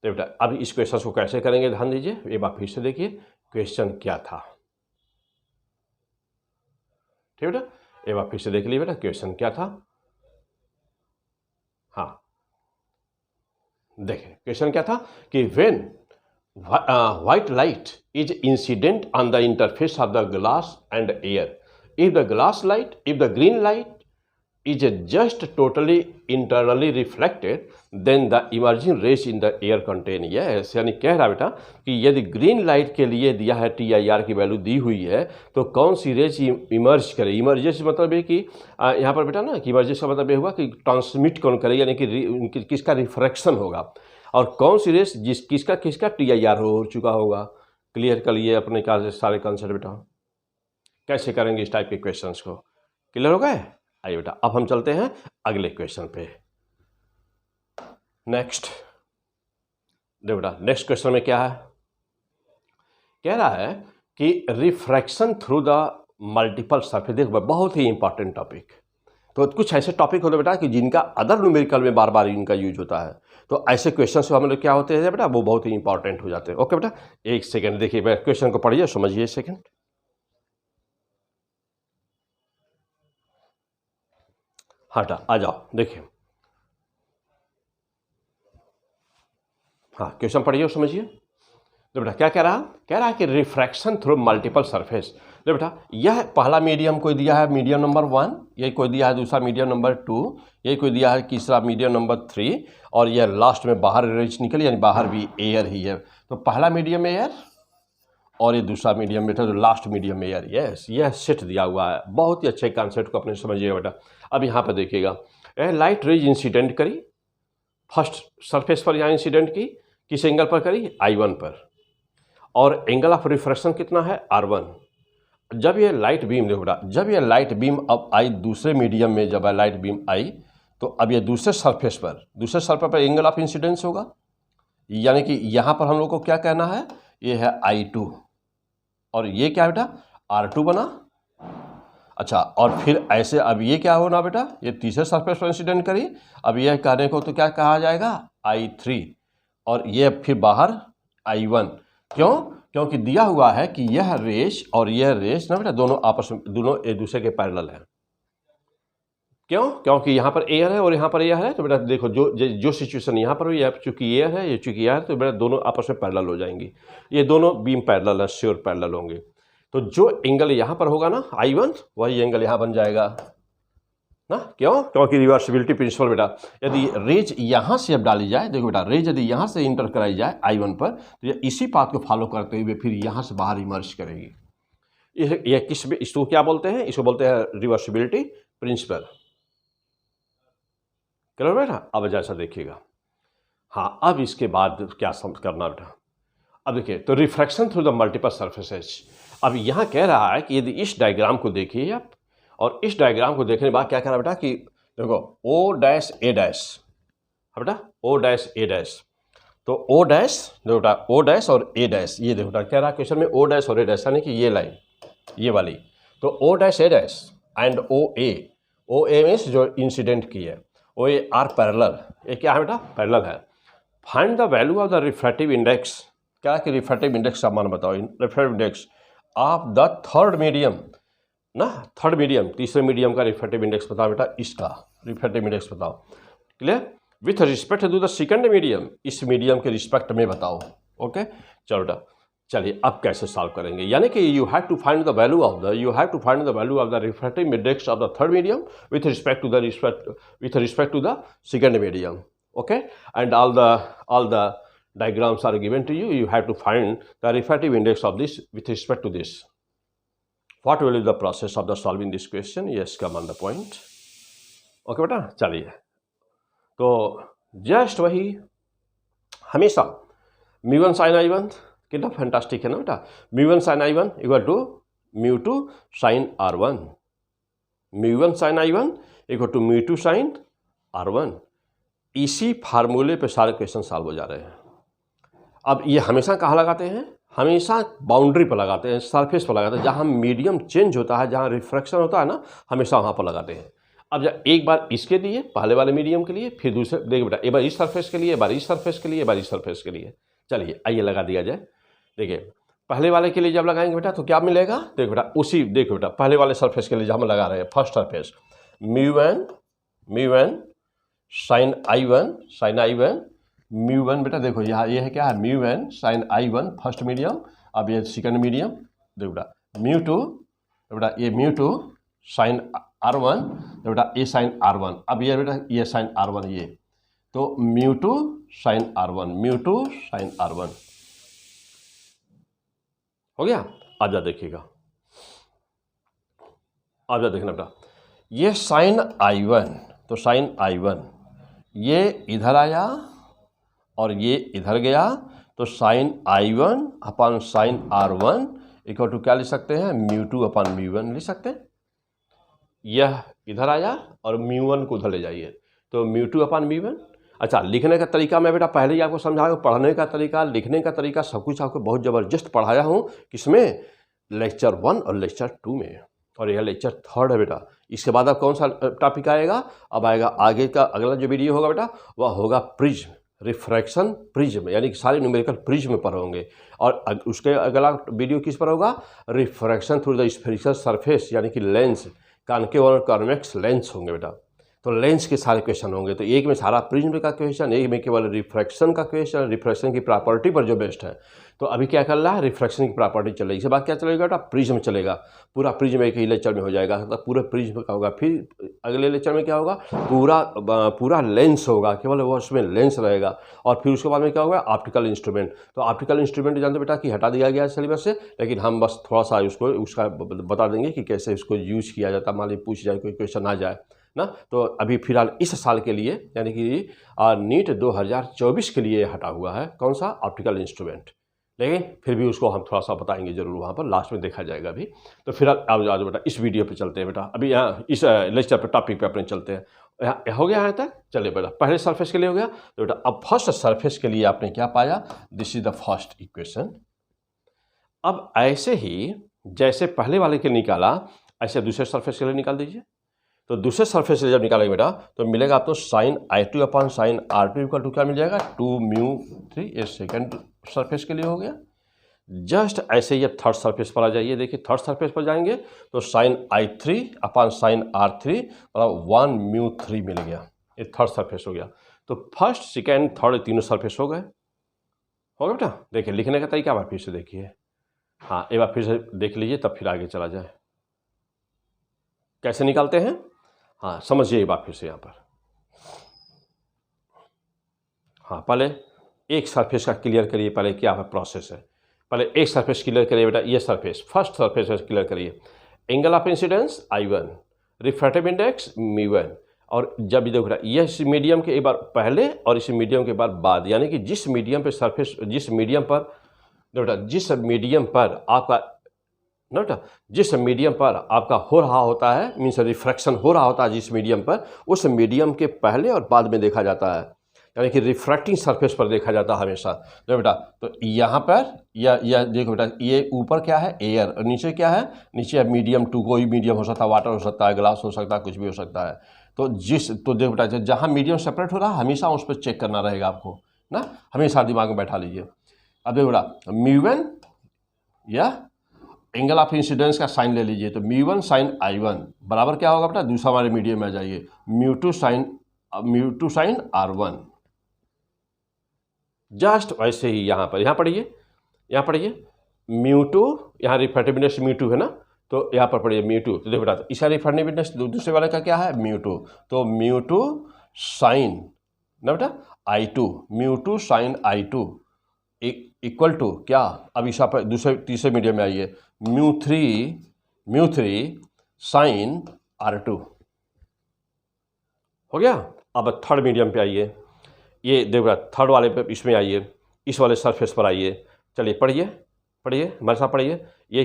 तो बेटा अब इस क्वेश्चन को कैसे करेंगे ध्यान दीजिए, एक बार फिर से देखिए क्वेश्चन क्या था। ठीक है बेटा, एक बार फिर से देख लीजिए बेटा क्वेश्चन क्या था। हाँ देखिए क्वेश्चन क्या था कि when white light is incident on the interface of the glass and air, if the green light is just totally internally reflected, then the emerging rays in the air contain, yes, यानी कह रहा बेटा कि यदि green light के लिए दिया है TIR की वैल्यू दी हुई है तो कौन सी रेज इमर्ज करे। इमर्जेस मतलब है कि यहाँ पर बेटा ना कि इमर्जेस का मतलब ये हुआ कि ट्रांसमिट कौन करे, यानी कि किसका रिफ्रैक्शन होगा, और कौन सी रेस किसका TIR हो चुका होगा। क्लियर कर लिए अपने का सारे कंसेप्ट बेटा, कैसे करेंगे इस टाइप के क्वेश्चंस को, क्लियर हो गए। आइए बेटा अब हम चलते हैं अगले क्वेश्चन पे। नेक्स्ट देखो बेटा नेक्स्ट क्वेश्चन में क्या है, कह रहा है कि refraction through the multiple surface. देखो बहुत ही इंपॉर्टेंट टॉपिक, तो कुछ ऐसे टॉपिक होते बेटा कि जिनका अदर न्यूमेरिकल में बार बार इनका यूज होता है, तो ऐसे क्वेश्चन से हम लोग क्या होते हैं बेटा वो बहुत ही इंपॉर्टेंट हो जाते हैं। ओके बेटा एक सेकेंड देखिए क्वेश्चन को पढ़िए समझिए, एक सेकेंड। हटा आ जाओ देखिए, हाँ क्वेश्चन पढ़िए और समझिए। तो बेटा क्या कह रहा है कि रिफ्रैक्शन थ्रू मल्टीपल सरफेस। तो बेटा यह पहला मीडियम कोई दिया है मीडियम नंबर 1, यही कोई दिया है दूसरा मीडियम नंबर 2, यही कोई दिया है तीसरा मीडियम नंबर 3, और यह लास्ट में बाहर रेज निकली यानी बाहर भी एयर ही है। तो पहला मीडियम एयर और ये दूसरा मीडियम में था जो लास्ट मीडियम एयर, यस यह सेट दिया हुआ है। बहुत ही अच्छे कॉन्सेप्ट को अपने समझिएगा बेटा। अब यहाँ पर देखिएगा लाइट रेज इंसिडेंट करी फर्स्ट सरफेस पर, यहाँ इंसिडेंट की किस एंगल पर करी I1 पर, और एंगल ऑफ रिफ्रैक्शन कितना है R1। जब ये लाइट बीम देखो बेटा, जब ये लाइट बीम अब आई दूसरे मीडियम में, जब लाइट बीम आई तो अब ये दूसरे सरफेस पर एंगल ऑफ इंसिडेंस होगा, यानी कि यहाँ पर हम लोग को क्या कहना है, ये है I2 और ये क्या बेटा R2 बना। अच्छा और फिर ऐसे अब ये क्या होना बेटा, ये तीसरे सरफेस पर इंसिडेंट करी, अब यह कहने को तो क्या कहा जाएगा I3, और ये फिर बाहर I1। क्यों, क्योंकि दिया हुआ है कि यह रेस और यह रेस ना बेटा दोनों आपस में दोनों एक दूसरे के पैरेलल है। क्यों, क्योंकि यहाँ पर एयर है और यहाँ पर एयर है, तो बेटा देखो जो सिचुएशन यहाँ पर हुई है, चूंकि एयर है ये चूंकि एयर है, तो बेटा दोनों आपस में पैरेलल हो जाएंगी, ये दोनों बीम पैरेलल है, श्योर पैरेलल होंगे। तो जो एंगल यहाँ पर होगा ना I1 वही एंगल यहाँ बन जाएगा ना, क्यों? क्योंकि रिवर्सिबिलिटी प्रिंसिपल बेटा, यदि रेज यहाँ से अब डाली जाए, देखो बेटा रेज यदि यहाँ से इंटर कराई जाए I1 पर, तो ये इसी पाथ को फॉलो करते हुए फिर यहाँ से बाहर इमर्ज करेगी। ये इसको क्या बोलते हैं? इसको बोलते हैं रिवर्सिबिलिटी प्रिंसिपल। क्लियर बेटा? अब जैसा देखिएगा, हाँ अब इसके बाद क्या करना बेटा, अब देखिए तो refraction through the multiple surfaces. अब यहाँ कह रहा है कि यदि इस डायग्राम को देखिए आप, और इस डायग्राम को देखने के बाद क्या कह रहा है बेटा कि देखो O डैश A डैश, बेटा O डैश A डैश, तो O डैश देखो बेटा O डैश और A डैश, ये देखो बेटा कह रहा है क्वेश्चन में O डैश और A डैश, यानी कि ये लाइन ये वाली, तो O dash A dash and O A means जो इंसिडेंट की है, O A आर पैरेलल, ये क्या है बेटा? पैरेलल है। Find the value of the refractive index, क्या कि रिफ्रैक्टिव इंडेक्स का मान बताओ, refractive index of the third medium ना, थर्ड मीडियम तीसरे मीडियम का रिफ्रैक्टिव इंडेक्स बताओ बेटा, इसका रिफ्रैक्टिव इंडेक्स बताओ। Clear? With respect to the second medium, इस मीडियम के रिस्पेक्ट में बताओ। ओके चलो बेटा, चलिए अब कैसे सॉल्व करेंगे, यानी कि you have to find the value of the refractive index of the third medium with respect to the second medium. Okay, and all the diagrams are given to you. You have to find the refractive index of this with respect to this. What will be the process of the solving this question? Yes, come on the point. Okay बेटा, चलिए तो just वही हमेशा μ1 sin I1 कितना fantastic है ना बेटा, μ1 sin I1 equal to μ2 sin R1, μ1 sin I1 equal to μ2 sin R1। इसी फार्मूले पे सारे क्वेश्चन सॉल्व हो जा रहे हैं। अब ये हमेशा कहाँ लगाते हैं? हमेशा बाउंड्री पर लगाते हैं, सरफेस पर लगाते हैं, जहाँ मीडियम चेंज होता है, जहाँ रिफ्रैक्शन होता है ना, हमेशा वहाँ पर लगाते हैं। अब जब एक बार इसके लिए पहले वाले मीडियम के लिए, फिर दूसरे देखिए बेटा एक बार इस सरफेस के लिए, एक बार इस सरफेस के लिए, एक बार इस सरफेस के लिए। चलिए आइए लगा दिया जाए। देखिए पहले वाले के लिए जब लगाएंगे बेटा तो क्या मिलेगा, देखो बेटा उसी देखो बेटा पहले वाले सरफेस के लिए जब हम लगा रहे हैं फर्स्ट सरफेस, μ1 sin I1 μ1 बेटा देखो यहाँ ये है क्या है, μ1 sin I1 फर्स्ट मीडियम, अब ये सेकंड मीडियम, देखो बेटा μ2 बेटा ये μ2 sin R1, बेटा ये sin R1, अब ये बेटा ये sin R1 ये, तो μ2 sin R1 हो गया। अब जा देखिएगा, अब जा देखना बेटा ये sin I1, तो sin I1 ये इधर आया और ये इधर गया, तो sin I1 अपन sin R1 इक्वल टू क्या लिख सकते हैं, μ2 अपन μ1 लिख सकते हैं। यह इधर आया और μ1 को उधर ले जाइए, तो μ2 अपन μ1। अच्छा लिखने का तरीका मैं बेटा पहले ही आपको समझाया, पढ़ने का तरीका, लिखने का तरीका सब कुछ आपको बहुत ज़बरदस्त पढ़ाया हूँ, किसमें, लेक्चर 1 और लेक्चर 2 में, और यह लेक्चर 3 है बेटा। इसके बाद अब कौन सा टॉपिक आएगा, अब आएगा आगे का अगला जो वीडियो होगा बेटा वह होगा प्रिज्म, रिफ्रैक्शन प्रिज्म, यानी कि सारे न्यूमेरिकल प्रिज्म पर होंगे। और उसके अगला वीडियो किस पर होगा, refraction through the spherical surface, यानी कि लेंस, कॉन्केव और कॉन्वेक्स लेंस होंगे बेटा। तो लेंस के सारे क्वेश्चन होंगे, तो एक में सारा प्रिज्म का क्वेश्चन, एक में केवल रिफ्रैक्शन का क्वेश्चन, रिफ्रैक्शन की प्रॉपर्टी पर जो बेस्ड है। तो अभी क्या कर रहा है, रिफ्रैक्शन की प्रॉपर्टी चलेगी, इसके बाद क्या चलेगा बेटा, प्रिज्म चलेगा। पूरा प्रिज्म एक ही लेक्चर में हो जाएगा, तो पूरे प्रिज्म का होगा। फिर अगले लेक्चर में क्या होगा, पूरा लेंस होगा, केवल वो उसमें लेंस रहेगा। और फिर उसके बाद में क्या होगा, ऑप्टिकल इंस्ट्रूमेंट। तो ऑप्टिकल इंस्ट्रूमेंट जानते बेटा कि हटा दिया गया है सिलेबस से, लेकिन हम बस थोड़ा सा उसका बता देंगे कि कैसे इसको यूज किया जाता है, मान लीजिए पूछ जाए कोई क्वेश्चन आ जाए ना। तो अभी फिलहाल इस साल के लिए यानी कि नीट 2024 के लिए हटा हुआ है कौन सा, ऑप्टिकल इंस्ट्रूमेंट, लेकिन फिर भी उसको हम थोड़ा सा बताएंगे जरूर, वहाँ पर लास्ट में देखा जाएगा अभी। तो फिलहाल आज बेटा इस वीडियो पे चलते हैं बेटा, अभी यहाँ इस लेक्चर पे टॉपिक पे अपने चलते हैं। यहाँ हो गया यहाँ तक, चलिए बेटा पहले सरफेस के लिए हो गया, तो बेटा अब फर्स्ट सरफेस के लिए आपने क्या पाया, this is the first equation. अब ऐसे ही जैसे पहले वाले के निकाला, ऐसे दूसरे सरफेस के लिए निकाल दीजिए। तो दूसरे सरफेस से जब निकालेंगे बेटा तो मिलेगा आपको sin I2 अपन sin R2 इक्वल टू क्या मिल जाएगा, 2μ3, ये सेकंड सरफेस के लिए हो गया। जस्ट ऐसे ही थर्ड सरफेस पर आ जाइए, देखिए थर्ड सरफेस पर जाएंगे तो sin I3 अपन sin R3 मतलब 1μ3 मिल गया, ये थर्ड सरफेस हो गया। तो फर्स्ट सेकेंड थर्ड तीनों सरफेस हो गए बेटा। देखिए लिखने का तरीका बार फिर से देखिए, हाँ एक बार फिर से देख लीजिए, तब फिर आगे चला जाए। कैसे निकालते हैं, हाँ समझिए ये बात फिर से यहाँ पर। हाँ पहले एक सरफेस का क्लियर करिए, पहले क्या है प्रोसेस है। पहले एक सरफेस क्लियर करिए बेटा, ये सरफेस फर्स्ट सरफेस क्लियर करिए। Angle of incidence I1, refractive index μ1। और जब ये देखो बेटा, ये इस मीडियम के एक बार पहले और इस मीडियम के बार बाद, यानी कि जिस मीडियम पे सरफेस, जिस मीडियम पर बेटा, जिस मीडियम पर आपका ना बेटा, जिस मीडियम पर आपका हो रहा होता है, मीन्स रिफ्रैक्शन हो रहा होता है जिस मीडियम पर, उस मीडियम के पहले और बाद में देखा जाता है, यानी कि रिफ्रैक्टिंग सरफेस पर देखा जाता है हमेशा। जो बेटा तो यहाँ पर यह देखो बेटा, ये ऊपर क्या है एयर, और नीचे क्या है, नीचे मीडियम टू, कोई मीडियम हो सकता है, वाटर हो सकता है, ग्लास हो सकता है, कुछ भी हो सकता है। तो तो देखो बेटा, जहाँ मीडियम सेपरेट हो रहा है हमेशा उस पर चेक करना रहेगा आपको ना, हमेशा दिमाग में बैठा लीजिए। अब देखो बेटा μ1 या एंगल ऑफ इंसिडेंस का साइन ले लीजिए, तो μ1 साइन I1 बराबर क्या होगा बेटा, दूसरा वाले मीडियम में आ जाइए, μ2 साइन R1। जस्ट वैसे ही यहाँ पर, यहाँ पढ़िए μ2, यहाँ रिफ्रैक्टिव इंडेक्स μ2 है ना, तो यहाँ पर पढ़िए μ2। तो देखो बेटा, इसका रिफ्रैक्टिव इंडेक्स दूसरे वाले का क्या है μ2, तो μ2 साइन ना बेटा I2, μ2 sign I2 equal to क्या, अब इस पर दूसरे तीसरे मीडियम में आइए, μ3 साइन R2 हो गया। अब थर्ड मीडियम पे आइए, ये देखो थर्ड वाले पे, इसमें आइए, इस वाले सरफेस पर आइए। चलिए पढ़िए हमारे साथ पढ़िए। ये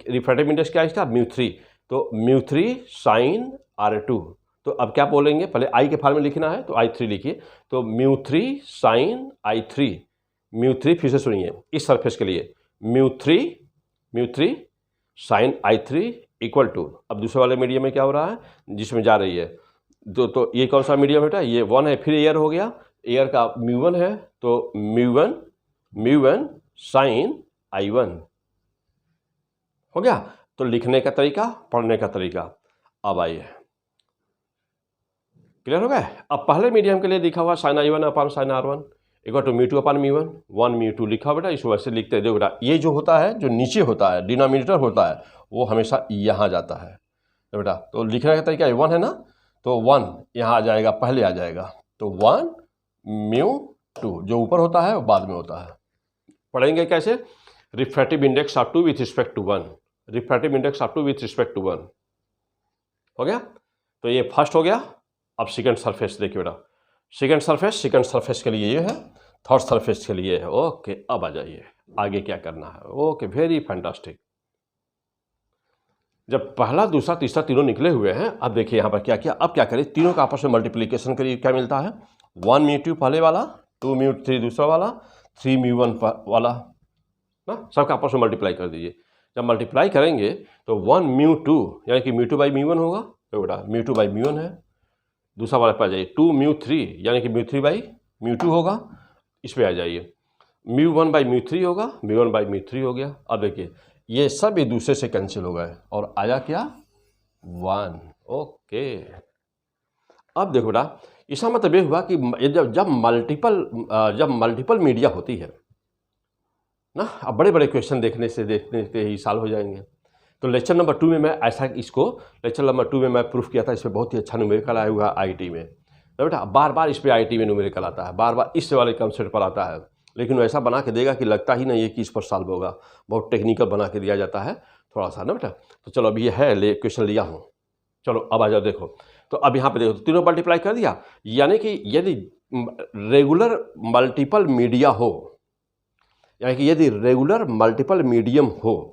रिफ्रैक्टिव इंडेक्स क्या है इसका μ3, तो μ3 साइन R2। तो अब क्या बोलेंगे, पहले I के फॉर्म में लिखना है तो I3 लिखिए, तो μ3 साइन I3, μ3 फिर से सुनिए इस सरफेस के लिए, μ3 साइन I3 इक्वल टू, अब दूसरे वाले मीडियम में क्या हो रहा है जिसमें जा रही है, तो ये कौन सा मीडियम बेटा, ये 1 है, फिर एयर हो गया, एयर का μ1 है, तो μ1 साइन I1 हो गया। तो लिखने का तरीका, पढ़ने का तरीका। अब आइए, क्लियर हो गया। अब पहले मीडियम के लिए लिखा हुआ sine I1 upon sine R1 equal to μ2 upon μ1, 1 μ2 लिखा बेटा, इस वजह से लिखते हैं। देखो बेटा, ये जो होता है, जो नीचे होता है, डिनोमिनेटर होता है, वो हमेशा यहाँ जाता है। तो बेटा तो लिखने का तरीका 1 है ना, तो 1 यहाँ आ जाएगा, पहले आ जाएगा, तो 1 μ2, जो ऊपर होता है वो बाद में होता है। पढ़ेंगे कैसे, refractive index of 2 with respect to 1, refractive index of 2 with respect to 1 हो गया। तो ये फर्स्ट हो गया। अब सेकंड सरफेस देखिए बेटा, सेकंड सरफेस के लिए ये है, थर्ड सरफेस के लिए है। ओके, अब आ जाइए आगे क्या करना है। Okay, very fantastic. जब पहला, दूसरा, तीसरा तीनों निकले हुए हैं, अब देखिए यहाँ पर क्या किया। अब क्या करें, तीनों का आपस में मल्टीप्लिकेशन करिए, क्या मिलता है, 1 μ2 पहले वाला, 2 μ3 दूसरा वाला, 3 μ1 वाला ना, सबका आपस में मल्टीप्लाई कर दीजिए। जब मल्टीप्लाई करेंगे तो 1 μ2 यानी कि μ2 बाई μ1 होगा, तो बेटा μ2 बाई μ1 है। दूसरा वाले पर आ जाइए, 2 μ3 यानी कि μ3 बाई μ2 होगा, इस पर आ जाइए, μ1 बाई μ3 होगा, μ1 बाई μ3 हो गया। अब देखिए ये सब एक दूसरे से कैंसिल हो गए और आया क्या, 1। ओके, अब देखो बेटा, इसका मतलब ये हुआ कि जब मल्टीपल मीडिया होती है ना, अब बड़े बड़े क्वेश्चन देखने से ही साल हो जाएंगे। तो लेक्चर नंबर 2 में मैं ऐसा, इसको लेक्चर नंबर 2 में मैं प्रूफ किया था, इस पर बहुत ही अच्छा न्यूमेरिकल आया हुआ है IIT में। तो बेटा बार बार इस पर IIT में न्यूमेरिकल आता है, बार बार इस वाले कंसेप्ट पर आता है, लेकिन वैसा बना के देगा कि लगता ही नहीं है कि इस पर सॉल्व होगा, बहुत टेक्निकल बना के दिया जाता है थोड़ा सा ना बेटा। तो चलो अभी ये है क्वेश्चन लिया हूँ, चलो अब आ जाओ। देखो तो अब यहाँ पे देखो, तीनों मल्टीप्लाई कर दिया, यानी कि यदि रेगुलर मल्टीपल मीडिया हो, यानी कि यदि रेगुलर मल्टीपल मीडियम हो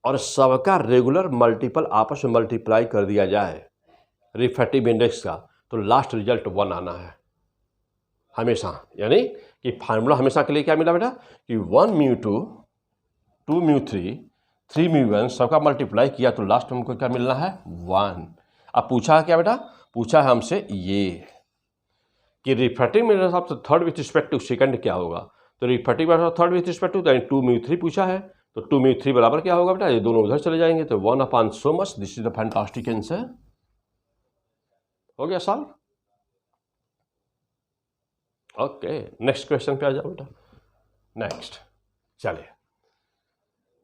और सबका रेगुलर मल्टीपल आपस में मल्टीप्लाई कर दिया जाए रिफ्रैक्टिव इंडेक्स का, तो लास्ट रिजल्ट 1 आना है हमेशा। यानी कि फार्मूला हमेशा के लिए क्या मिला बेटा, कि 1 μ2, 2 μ3, 3 μ1 सबका मल्टीप्लाई किया तो लास्ट में हमको क्या मिलना है, 1। अब पूछा है क्या बेटा, पूछा है हमसे ये कि refractive index of third with respect to second क्या होगा। तो refractive index of third with respect to 2 μ3 पूछा है, तो 2 μ3 बराबर क्या होगा बेटा, ये दोनों उधर चले जाएंगे, तो 1 upon so much, this is the fantastic answer. हो गया सॉल्व। ओके, नेक्स्ट क्वेश्चन पे आ जाओ बेटा। नेक्स्ट चलिए,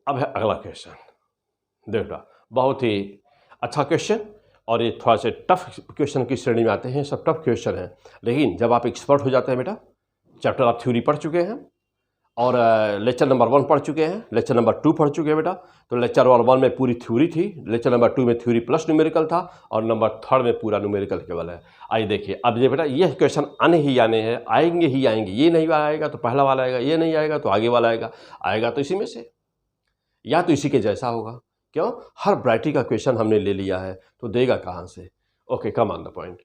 अब है अगला क्वेश्चन। देखो बेटा, बहुत ही अच्छा क्वेश्चन और ये थोड़ा से टफ क्वेश्चन की श्रेणी में आते हैं, सब टफ क्वेश्चन हैं। लेकिन जब आप एक्सपर्ट हो जाते हैं बेटा, चैप्टर आप थ्योरी पढ़ चुके हैं और लेक्चर नंबर 1 पढ़ चुके हैं, लेक्चर नंबर 2 पढ़ चुके हैं बेटा, तो लेक्चर 1 में पूरी थ्योरी थी, लेक्चर नंबर 2 में थ्योरी प्लस न्यूमेरिकल था और नंबर 3 में पूरा न्यूमेरिकल केवल है। आइए देखिए, अब ये बेटा ये क्वेश्चन आने ही आने हैं, आएंगे ही आएंगे, ये नहीं आएगा तो पहला वाला आएगा, ये नहीं आएगा तो आगे वाला आएगा, आएगा तो इसी में से या तो इसी के जैसा होगा। क्यों? हर वैरायटी का क्वेश्चन हमने ले लिया है तो देगा कहाँ से। Okay, come on the point.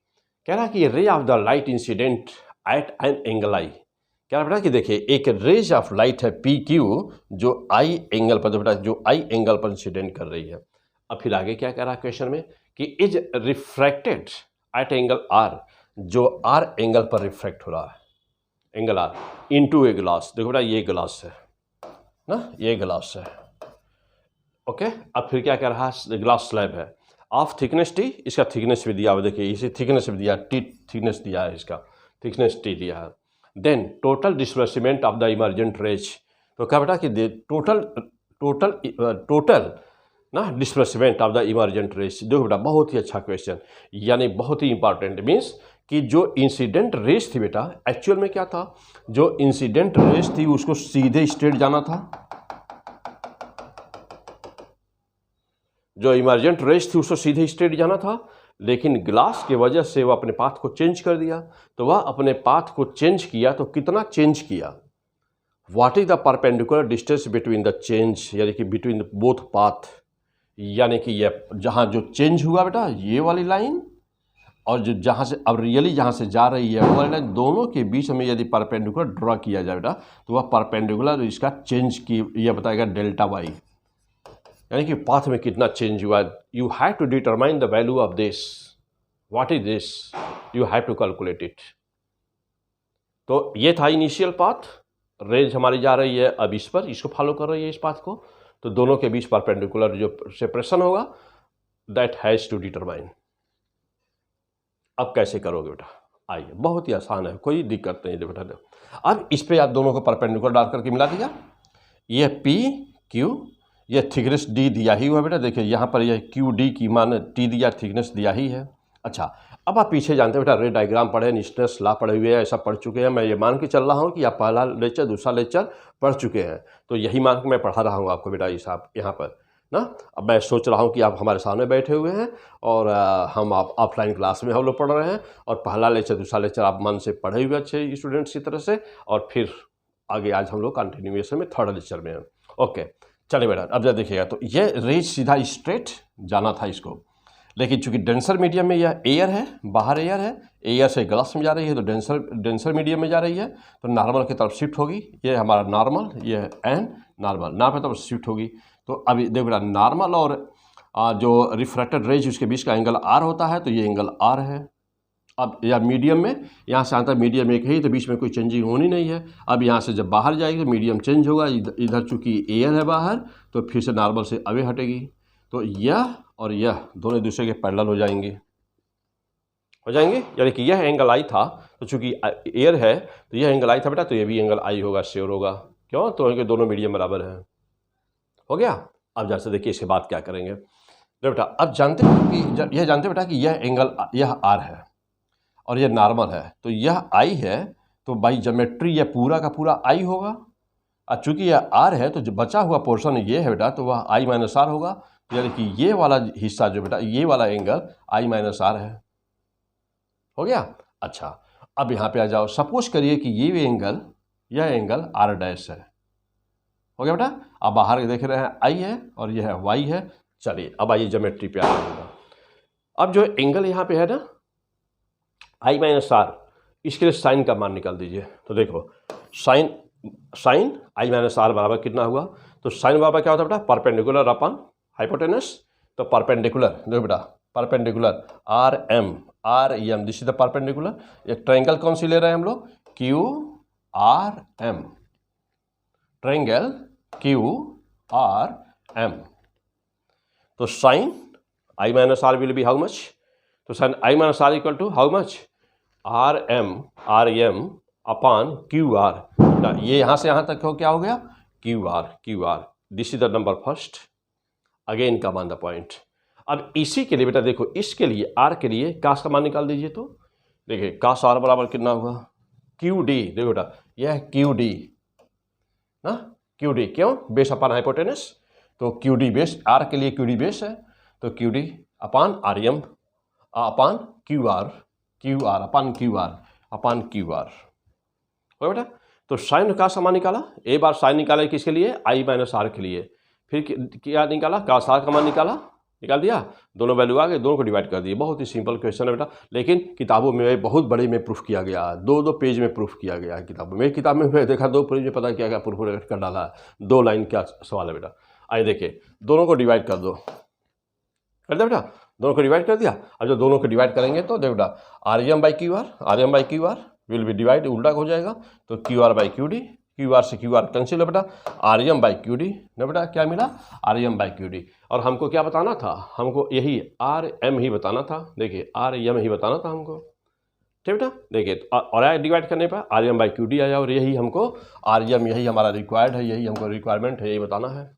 कह रहा कि ray of the light incident at an angle I. क्या बेटा कि देखिए एक रेज ऑफ लाइट है पी क्यू जो आई एंगल पर, बेटा जो आई एंगल पर इंसिडेंट कर रही है। अब फिर आगे क्या कह रहा है क्वेश्चन में कि is refracted at angle r, जो आर एंगल पर रिफ्रैक्ट हो रहा है, angle r, into a glass. देखो बेटा ये ग्लास है ना, ये ग्लास है। ओके, अब फिर क्या कह रहा है, ग्लास स्लैब है ऑफ थिकनेस टी, इसका थिकनेस भी दिया हुआ, देखिए इसे थिकनेस भी दिया, टी थिकनेस दिया है, इसका थिकनेस टी दिया है। Then total displacement of the emergent rays, तो क्या बेटा कि टोटल ना displacement of the emergent rays. देखो बेटा बहुत ही अच्छा क्वेश्चन, यानी बहुत ही इंपॉर्टेंट। मीन्स कि जो इंसिडेंट रेज थी बेटा, एक्चुअल में क्या था, जो इंसिडेंट रेज थी उसको सीधे स्ट्रेट जाना था, जो इमर्जेंट रेज थी उसको सीधे स्ट्रेट जाना था, लेकिन ग्लास की वजह से वह अपने पाथ को चेंज कर दिया। तो वह अपने पाथ को चेंज किया, तो कितना चेंज किया, what is the perpendicular distance between the change, यानी कि बिटवीन बोथ पाथ, यानी कि ये जहाँ जो चेंज हुआ बेटा ये वाली लाइन और जो जहाँ से अब रियली जहाँ से जा रही है वो वाली लाइन, दोनों के बीच में यदि परपेंडिकुलर ड्रॉ किया जाए बेटा तो वह परपेंडिकुलर इसका चेंज की यह बताएगा डेल्टा वाई, यानी कि पाथ में कितना चेंज हुआ। You have to determine the value of this, what is this, you have to calculate it. तो ये था इनिशियल पाथ, रेंज हमारी जा रही है अब इस पर, इसको फॉलो कर रही है इस पाथ को, तो दोनों के बीच परपेंडिकुलर जो सेपरेशन होगा दैट हैज टू डिटरमाइन। अब कैसे करोगे बेटा, आइए बहुत ही आसान है, कोई दिक्कत नहीं है बेटा। अब इस पे आप दोनों को परपेंडिकुलर डाल करके मिला दिया, ये पी क्यू, ये थिकनेस डी दिया ही हुआ बेटा, देखिए यहाँ पर यह क्यू डी की मान टी दिया, थिकनेस दिया ही है। अच्छा, अब आप पीछे जानते हैं बेटा रे डायग्राम पढ़े, न्यूटन्स लॉ पढ़े हुए हैं, ऐसा पढ़ चुके हैं। मैं ये मान के चल रहा हूँ कि आप पहला लेक्चर दूसरा लेक्चर पढ़ चुके हैं, तो यही मान के मैं पढ़ा रहा हूँ आपको बेटा इस आप यहाँ पर ना। अब मैं सोच रहा हूँ कि आप हमारे सामने बैठे हुए हैं और हम आप ऑफलाइन क्लास में हम लोग पढ़ रहे हैं, और पहला लेक्चर दूसरा लेक्चर आप मन से पढ़े हुए अच्छे स्टूडेंट्स की तरह से, और फिर आगे आज हम लोग कंटिन्यूएशन में थर्ड लेक्चर में हैं। ओके चलिए बेटा, अब जब देखिएगा तो ये रेज सीधा स्ट्रेट जाना था इसको, लेकिन चूंकि डेंसर मीडियम में यह एयर है, बाहर एयर है, एयर से ग्लास में जा रही है, तो डेंसर मीडियम में जा रही है, तो नॉर्मल की तरफ शिफ्ट होगी। ये हमारा नॉर्मल, ये एन नॉर्मल की तरफ शिफ्ट होगी। तो अभी देखो बेटा नॉर्मल और जो रिफ्रैक्टेड रेज उसके बीच का एंगल आर होता है, तो ये एंगल आर है। अब या मीडियम में यहाँ से आता है, मीडियम एक ही, तो बीच में कोई चेंजिंग होनी नहीं है। अब यहाँ से जब बाहर जाएगी तो मीडियम चेंज होगा, इधर चूंकि एयर है बाहर, तो फिर से नॉर्मल से अवे हटेगी, तो यह और यह दोनों दूसरे के पैरेलल हो जाएंगे, यानी कि यह एंगल आई था, तो चूंकि एयर है तो यह एंगल आई था बेटा, तो ये भी एंगल आई होगा, श्योर होगा। क्यों? तो इनके दोनों मीडियम बराबर हैं। हो गया। अब जैसे देखिए इसके बाद क्या करेंगे बेटा, अब जानते हैं कि यह जानते हैं बेटा कि यह एंगल, यह आर है और यह नॉर्मल है, तो यह आई है, तो बाई ज्योमेट्री यह पूरा का पूरा आई होगा, और चूंकि यह आर है तो जो बचा हुआ पोर्शन ये है बेटा, तो वह आई माइनस आर होगा, यानी कि ये वाला हिस्सा जो बेटा, ये वाला एंगल आई माइनस आर है। हो गया। अच्छा, अब यहाँ पे आ जाओ, सपोज करिए कि ये एंगल, यह एंगल आर डैश है। हो गया बेटा। अब बाहर देख रहे हैं आई है और यह है वाई है। चलिए अब आइए ज्योमेट्री पे आ जाएगा। अब जो एंगल यहाँ पे है ना आई माइनस आर, इसके लिए साइन का मान निकाल दीजिए। तो देखो साइन आई माइनस आर बराबर कितना हुआ, तो साइन बराबर क्या होता है बेटा, परपेंडिकुलर अपॉन हाइपोटेनस। तो परपेंडिकुलर देखो बेटा, perpendicular R M, this is the perpendicular. एक ट्रायंगल कौन सी ले रहे हैं हम लोग, Q R M, triangle Q R M. तो sine I minus R will be how much, तो sine I minus R equal to how much, R M upon Q R. ये यहाँ से यहाँ तक हो क्या हो गया, Q R. This is the number first, again come on the point. अब इसी के लिए बेटा देखो, इसके लिए आर के लिए कास का मान निकाल दीजिए। तो देखिए कास आर बराबर कितना होगा, क्यू डी। देखो बेटा यह है क्यू डी ना, क्यू डी क्यों, बेस अपान हाइपोटेनस। तो क्यू डी बेस, आर के लिए क्यू डी बेस है, तो Q D upon R M upon Q R, Q R upon Q R upon Q R हो बेटा। तो साइन का समान निकाला, एक बार साइन निकाला किसके लिए, आई माइनस आर के लिए, फिर क्या निकाला, कास आर का मान निकाल दिया, दोनों वैल्यू आ गए, दोनों को डिवाइड कर दिए। बहुत ही सिंपल क्वेश्चन है बेटा, लेकिन किताबों में बहुत बड़े में प्रूफ किया गया, दो पेज में प्रूफ किया गया है किताबों में। किताब में मैं देखा 2 पेज में पता क्या प्रूफ कर डाला है, 2 लाइन क्या सवाल है बेटा। आइए देखिए, दोनों को डिवाइड कर दो, कर दिया बेटा, दोनों को डिवाइड कर दिया। अब जब दोनों को डिवाइड करेंगे तो देखो बेटा r m by q r will be divide, उल्टा हो जाएगा। तो q r by q d, q r से क्यू आर कैंसिल है बेटा, r m by q D ना बेटा, क्या मिला, r m by q d. और हमको क्या बताना था, हमको यही आर एम ही बताना था। देखिए आर एम ही बताना था हमको, ठीक बेटा। देखिए और डिवाइड करने पर r m by q d आया, और यही हमको आर एम, यही हमारा रिक्वायर्ड है, यही हमको रिक्वायरमेंट है, यही बताना है।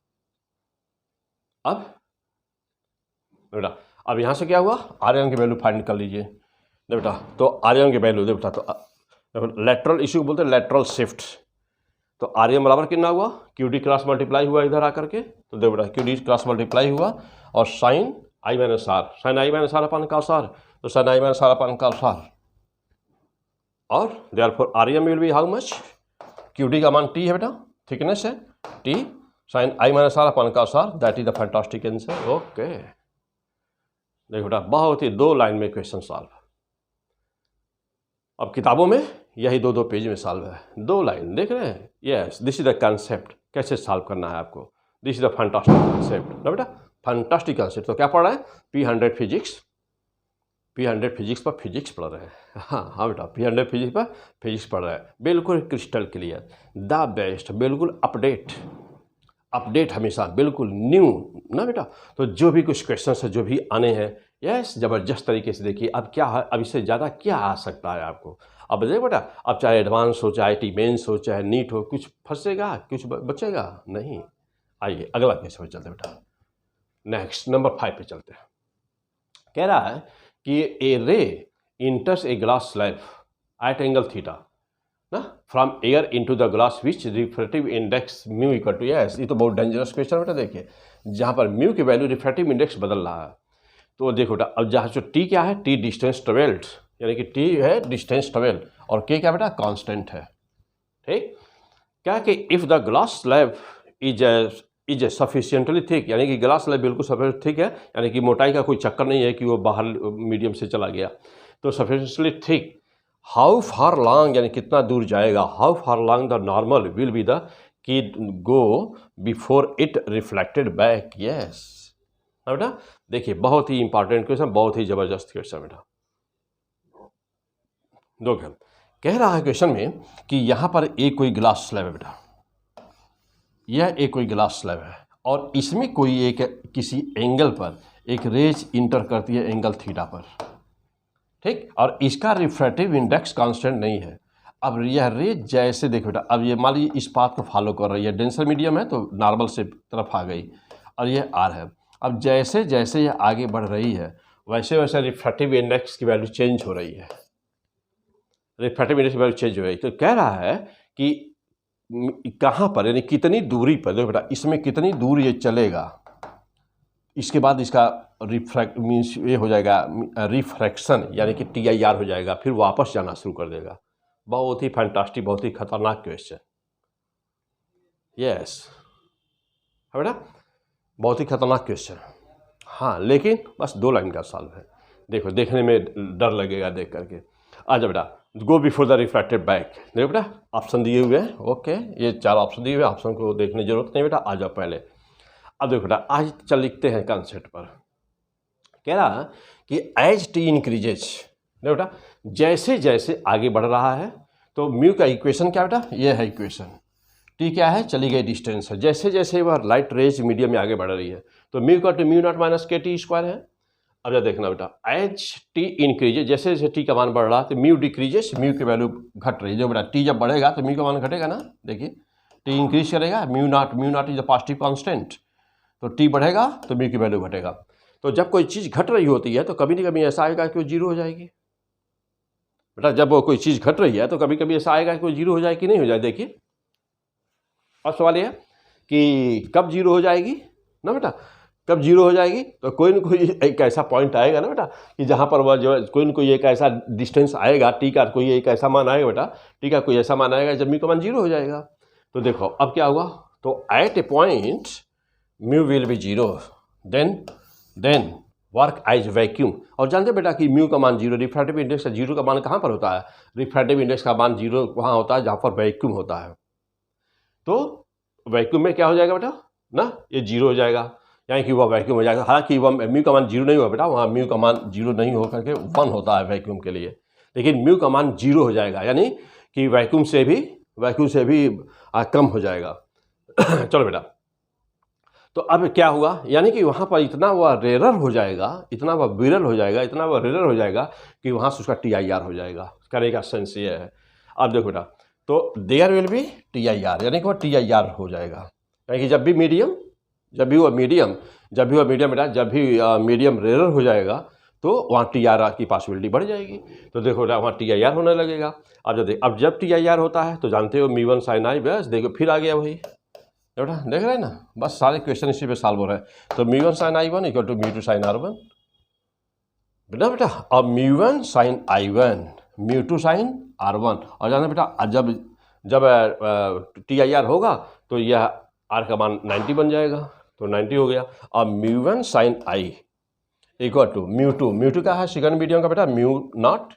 अब बेटा अब यहाँ से क्या हुआ, आर एम की वैल्यू फाइंड कर लीजिए बेटा। तो आर एम की वैल्यू दे बेटा, तो लेटरल इशू बोलते हैं, लेटरल शिफ्ट। तो आर एम बराबर कितना हुआ, क्यू डी क्रॉस मल्टीप्लाई हुआ इधर आकर के, तो देखो बेटा क्यू डी क्रॉस मल्टीप्लाई हुआ, और sine I minus R, sine I minus R upon cos R, तो sine I minus R upon cos R, और therefore R M will be how much, Q D का मान T है बेटा, thickness है T, sine I minus R upon cos R, that is the fantastic answer. Okay देखो बेटा, बहुत ही 2 लाइन में क्वेश्चन सॉल्व। अब किताबों में यही 2 पेज में सॉल्व है, 2 लाइन, देख रहे हैं। Yes, this is the concept, कैसे सॉल्व करना है आपको, this is the fantastic concept ना बेटा, फैंटास्टिक कंसेप्ट। तो क्या पढ़ रहा है, P100 फिजिक्स, P100 फिजिक्स पर फिजिक्स पढ़ रहे हैं। हाँ बेटा, P100 फिजिक्स पर फिजिक्स पढ़ रहा है, बिल्कुल क्रिस्टल क्लियर, द बेस्ट, बिल्कुल अपडेट हमेशा, बिल्कुल न्यू ना बेटा। तो जो भी कुछ क्वेश्चन है, जो भी आने हैं, यस ज़बरदस्त तरीके से देखिए। अब क्या है, अब इससे ज़्यादा क्या आ सकता है आपको। अब देखो बेटा, अब चाहे एडवांस हो, चाहे टी मेंस हो, चाहे नीट हो, कुछ फंसेगा, कुछ बचेगा नहीं। आइए अगला क्वेश्चन पे चलते बेटा, नेक्स्ट नंबर 5 पे चलते हैं। कह रहा है कि a ray enters a glass slab at angle theta ना, from air into the glass which refractive index mu equal to, yes ये तो बहुत डेंजरस क्वेश्चन बेटा। देखिए जहाँ पर म्यू की वैल्यू रिफ्रैक्टिव इंडेक्स बदल रहा है, तो देखो बेटा अब जहाँ जो टी क्या है, टी डिस्टेंस ट्रेवल्ड, यानी कि टी है डिस्टेंस ट्रेवल, और के क्या बेटा, कांस्टेंट है, ठीक। क्या कि if the glass slab is sufficiently thick, यानी कि ग्लास स्लैब बिल्कुल सफिशिएंट थिक है, यानी कि मोटाई का कोई चक्कर नहीं है कि वो बाहर मीडियम से चला गया, तो sufficiently thick, how far long, यानी कितना दूर जाएगा, how far long the normal will be the key go before it reflected back. Yes बेटा, देखिए बहुत ही इंपॉर्टेंट क्वेश्चन, बहुत ही जबरदस्त क्वेश्चन बेटा। देखो कह रहा है क्वेश्चन में कि यहाँ पर एक कोई ग्लास स्लैब है बेटा, यह एक कोई ग्लास स्लैब है, और इसमें कोई एक किसी एंगल पर एक रेज इंटर करती है एंगल थीटा पर, ठीक, और इसका रिफ्रैक्टिव इंडेक्स कांस्टेंट नहीं है। अब यह रेज जैसे देखो बेटा, अब ये मान लीजिए इस पाथ को फॉलो कर रही है, डेंसर मीडियम है तो नॉर्मल से तरफ आ गई, और ये आर है। अब जैसे जैसे ये आगे बढ़ रही है, वैसे वैसे रिफ्रैक्टिव इंडेक्स की वैल्यू चेंज हो रही है, रिफ्रैक्टिव इंडेक्स की वैल्यू चेंज हो रही है। तो कह रहा है कि कहाँ पर, यानी कितनी दूरी पर, देखो बेटा इसमें कितनी दूर ये चलेगा, इसके बाद इसका रिफ्रैक्ट मीन्स ये हो जाएगा रिफ्रैक्शन, यानी कि TIR हो जाएगा, फिर वापस जाना शुरू कर देगा। बहुत ही फैंटास्टिक, बहुत ही खतरनाक क्वेश्चन। यस है बेटा, बहुत ही खतरनाक क्वेश्चन। हाँ लेकिन बस 2 लाइन का सॉल्व है, देखो देखने में डर लगेगा देख करके। आ जाओ बेटा, go before the refracted back, देखो बेटा ऑप्शन दिए हुए हैं, ओके ये 4 ऑप्शन दिए हुए हैं, ऑप्शन को देखने की जरूरत नहीं बेटा, आ जाओ पहले। अब देखो बेटा आज चल लिखते हैं कंसेप्ट पर। कह रहा कि एज टी इंक्रीजेज, देखो बेटा जैसे जैसे आगे बढ़ रहा है, तो म्यू का इक्वेशन क्या बेटा, ये है इक्वेशन, टी क्या है, चली गई डिस्टेंस है, जैसे जैसे वह लाइट रेज मीडियम में आगे बढ़ रही है, तो म्यू का म्यू नॉट माइनस के टी स्क्वायर है। अब जब देखना बेटा एच टी इंक्रीजेज, जैसे जैसे टी का मान बढ़ रहा है तो म्यू डिक्रीजेज, म्यू की वैल्यू घट रही है। जो बेटा टी जब बढ़ेगा तो म्यू का मान घटेगा ना, देखिए टी इंक्रीज करेगा, mu naught is the positive constant, तो टी बढ़ेगा तो म्यू की वैल्यू घटेगा। तो जब कोई चीज़ घट रही होती है तो कभी न कभी ऐसा आएगा कि वो जीरो हो जाएगी। बेटा जब वो कोई चीज़ घट रही है तो कभी कभी ऐसा आएगा कि वो जीरो हो जाए कि नहीं हो जाए। देखिए अब सवाल ये है कि कब जीरो हो जाएगी ना बेटा, कब जीरो हो जाएगी, तो कोई न कोई एक ऐसा पॉइंट आएगा ना बेटा कि जहाँ पर वह जो कोई न कोई एक ऐसा डिस्टेंस आएगा, टी का कोई एक ऐसा मान आएगा बेटा, टी का कोई ऐसा मान आएगा जब म्यू का मान जीरो हो जाएगा। तो देखो अब क्या हुआ, तो at a point mu will be zero, then work as vacuum. और जानते बेटा कि म्यू का मान जीरो, रिफ्रैक्टिव इंडेक्स का जीरो का मान कहाँ पर होता है, रिफ्रैक्टिव इंडेक्स का मान जीरो वहाँ होता है जहाँ पर वैक्यूम होता है। तो वैक्यूम में क्या हो जाएगा बेटा ना, ये जीरो हो जाएगा, यानी कि वह वैक्यूम हो जाएगा। हालांकि वह म्यू का मान जीरो नहीं हुआ बेटा, वहाँ म्यू का मान जीरो नहीं हो करके 1 होता है वैक्यूम के लिए, लेकिन म्यू का मान जीरो हो जाएगा, यानी कि वैक्यूम से भी कम हो जाएगा। चलो बेटा, तो अब क्या हुआ, यानी कि वहाँ पर इतना वह रेयर हो जाएगा, इतना वह विरल हो जाएगा, इतना वह रेयर हो जाएगा कि वहाँ से उसका TIR हो जाएगा। करने का सेंस ये है। अब देखो बेटा, तो देयर विल बी TIR, यानी कि वह TIR हो जाएगा, यानी कि जब भी वह मीडियम बेटा, जब भी मीडियम रेयर हो जाएगा तो वहाँ TIR की पॉसिबिलिटी बढ़ जाएगी। तो देखो बेटा वहाँ TIR होने लगेगा। अब जब TIR होता है तो जानते हो म्यू 1 sin i, बस देखो फिर आ गया वही बेटा, देख रहे हैं ना, बस सारे क्वेश्चन इसी पे सॉल्व हो रहे हैं। तो mu 1 sin i1 equal to mu 2 sin r1 बेटा। अब mu 1 sin i1 mu 2 sin r1, और जाना बेटा जब TIR होगा तो यह r का मान 90 बन जाएगा, तो 90 हो गया। अब mu 1 sin i equal to mu 2 क्या है सेकंड मीडियम का बेटा, म्यू नॉट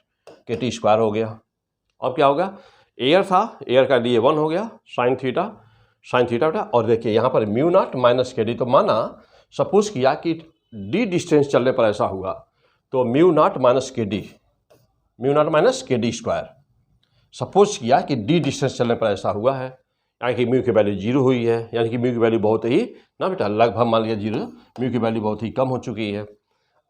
के टी स्क्वायर हो गया। अब क्या होगा, एयर था, एयर का लिए 1 हो गया, साइन थीटा बेटा। और देखिए यहाँ पर म्यू नॉट माइनस के डी, तो माना सपोज किया कि डी डिस्टेंस चलने पर ऐसा हुआ, तो म्यू नॉट माइनस के डी स्क्वायर, सपोज किया कि डी डिस्टेंस चलने पर ऐसा हुआ है, यानी कि म्यू की वैल्यू जीरो हुई है, यानी कि म्यू की वैल्यू बहुत ही ना बेटा लगभग मान लिया जीरो, म्यू की वैल्यू बहुत ही कम हो चुकी है।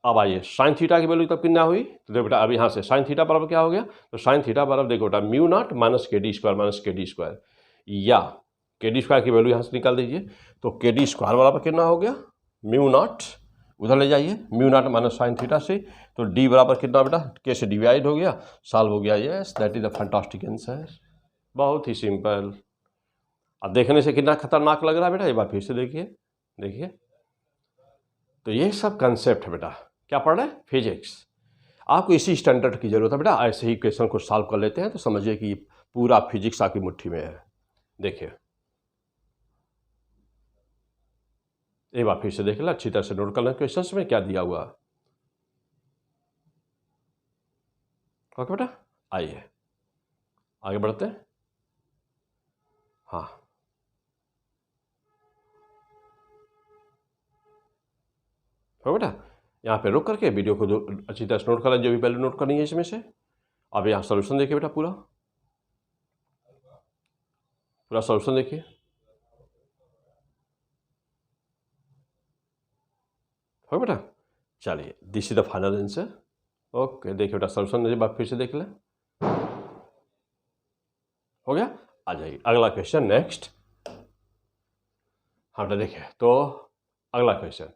अब आइए साइन थीटा की वैल्यू तब कितना हुई, तो देखो बेटा अब यहाँ से साइन थीटा बराबर क्या हो गया, तो साइन थीटा बराबर देखो बेटा म्यू नॉट माइनस के डी स्क्वायर, या के डी स्क्वायर की वैल्यू यहाँ से निकाल दीजिए, तो के डी स्क्वायर बराबर कितना हो गया, म्यू नॉट उधर ले जाइए, mu naught minus sine theta से, तो डी बराबर कितना बेटा, के से डिवाइड हो गया, सॉल्व हो गया। Yes that is the fantastic answer, बहुत ही सिंपल। अब देखने से कितना खतरनाक लग रहा है बेटा, एक बार फिर से देखिए। तो ये सब कंसेप्ट है बेटा, क्या पढ़ रहे हैं, फिजिक्स। आपको इसी स्टैंडर्ड की जरूरत है बेटा, ऐसे ही क्वेश्चन को सॉल्व कर लेते हैं तो समझिए कि पूरा फिजिक्स आपकी मुट्ठी में है। देखिए एक बार फिर से देख लें, अच्छी तरह से नोट कर लें क्वेश्चन में क्या दिया हुआ। ओके बेटा, आइए आगे बढ़ते हैं। हाँ हो बेटा, यहाँ पे रुक करके वीडियो को अच्छी तरह से नोट कर लें, जो भी वैल्यू नोट करनी है इसमें से। अब यहाँ सोल्यूशन देखिए बेटा, पूरा सोल्यूशन देखिए। हो बेटा, चलिए this is the final answer. Okay देखिए बेटा सोल्यूशन एक बार फिर से देख लें, हो गया। आ जाइए अगला क्वेश्चन नेक्स्ट। हाँ बेटा देखिए, तो अगला क्वेश्चन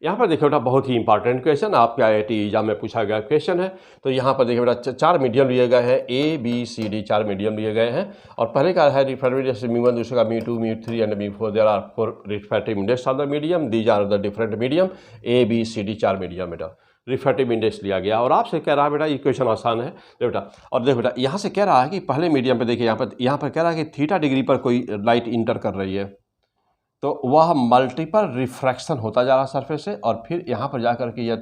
यहाँ पर देखिए बेटा बहुत ही इंपॉर्टेंट क्वेश्चन, आपके IIT एग्जाम में पूछा गया क्वेश्चन है। तो यहाँ पर देखिए बेटा 4 मीडियम लिए गए हैं, ABCD 4 मीडियम लिए गए हैं। और पहले का है रिफ्रैक्टिव इंडेक्स म्यू 1, दूसरे का mu 2, mu 3 and mu 4। There are 4 refractive index of the medium, these are the different medium, ABCD 4 medium बेटा रिफ्रैक्टिव इंडेक्स लिया गया। और आपसे कह रहा है बेटा, ये क्वेश्चन आसान है बेटा। और देखो बेटा यहाँ से कह रहा है कि पहले मीडियम पे देखिए, यहाँ पर कह रहा है कि थीटा डिग्री पर कोई लाइट इंटर कर रही है, तो वह मल्टीपल रिफ्रैक्शन होता जा रहा है सरफेस से, और फिर यहाँ पर जाकर के यह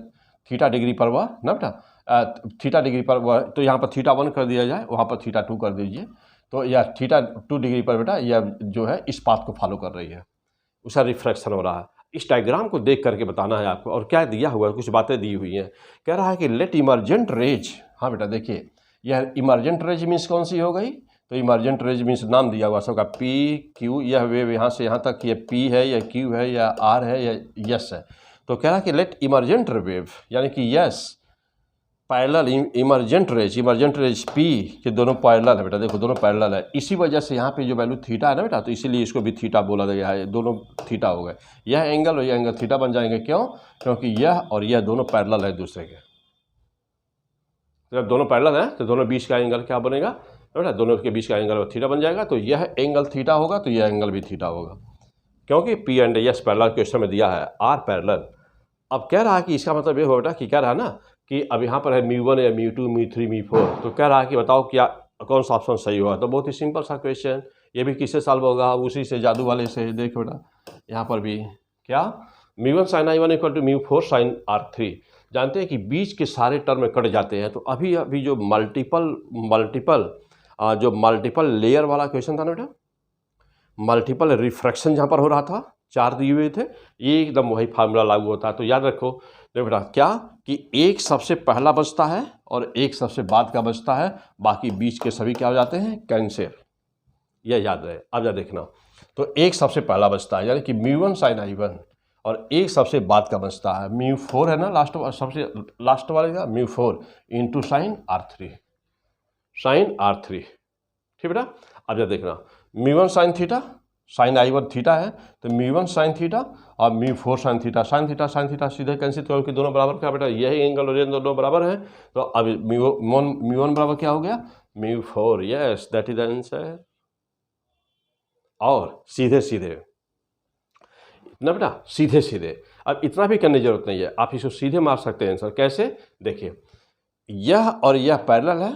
थीटा डिग्री पर वह ना बेटा थीटा डिग्री पर वह, तो यहाँ पर थीटा 1 कर दिया जाए, वहाँ पर थीटा 2 कर दीजिए, तो यह थीटा 2 डिग्री पर बेटा यह जो है इस पाथ को फॉलो कर रही है, उसका रिफ्रैक्शन हो रहा है। इस डायग्राम को देख करके बताना है आपको। और क्या दिया हुआ है, कुछ बातें दी हुई हैं। कह रहा है कि लेट इमरजेंट रेज, हाँ बेटा देखिए यह इमरजेंट रेज मीन्स कौन सी हो गई, तो इमरजेंट रेज मीन्स नाम दिया हुआ सबका P Q, यह वेव यहाँ से यहाँ तक ये P है या Q है या R है या यस है। तो कह रहा है कि लेट इमरजेंट वेव, यानी कि yes parallel emergent rays p के दोनों पैरेलल है बेटा, देखो दोनों पैरेलल है, इसी वजह से यहाँ पे जो वैल्यू थीटा है ना बेटा, तो इसीलिए इसको भी थीटा बोला गया है, दोनों थीटा हो गए, यह एंगल और यह एंगल थीटा बन जाएंगे। क्यों? क्योंकि यह और यह दोनों पैरेलल है दूसरे के। जब दोनों पैरेलल है तो दोनों बीच का एंगल क्या बनेगा बेटा, दोनों के बीच का एंगल थीटा बन जाएगा, तो यह एंगल थीटा होगा तो यह एंगल भी थीटा होगा, क्योंकि P and S parallel question में दिया है आर पैरेलल। अब कह रहा है कि इसका मतलब ये हो बेटा कि कह रहा है ना कि अब यहाँ पर है μ1 या μ2 μ3 μ4, तो कह रहा है कि बताओ क्या कौन सा ऑप्शन सही होगा। तो बहुत ही सिंपल सा क्वेश्चन, ये भी किससे सॉल्व होगा, उसी से जादू वाले से। देखो बेटा यहाँ पर भी क्या μ1 sin I1 = μ4 sin R3, जानते हैं कि बीच के सारे टर्म कट जाते हैं। तो अभी जो मल्टीपल लेयर वाला क्वेश्चन था ना बेटा, मल्टीपल रिफ्रैक्शन जहाँ पर हो रहा था, 4 दिए हुए थे, ये एकदम वही फार्मूला लागू होता है। तो याद रखो देखो बेटा क्या कि एक सबसे पहला बचता है और एक सबसे बाद का बचता है, बाकी बीच के सभी क्या हो जाते हैं, कैंसिल, यह याद रहे। अब यह देखना, तो एक सबसे पहला बचता है यानी कि μ1 sin I1 और एक सबसे बाद का बचता है μ4 है ना, सबसे लास्ट वाले का μ4 इंटू sin R3, ठीक बेटा। अब यह देखना μ1 sin theta sin I1 theta है, तो μ1 sin थीटा और μ4 sin थीटा सीधे कैंसिल, क्योंकि दोनों बराबर क्या बेटा, यही एंगल और ये दोनों बराबर हैं। तो अब μ1 बराबर क्या हो गया, μ4, yes that is the answer. और सीधे ना बेटा, सीधे अब इतना भी करने की जरूरत नहीं है, आप इसको सीधे मार सकते हैं आंसर। कैसे? देखिए यह और यह पैरेलल है,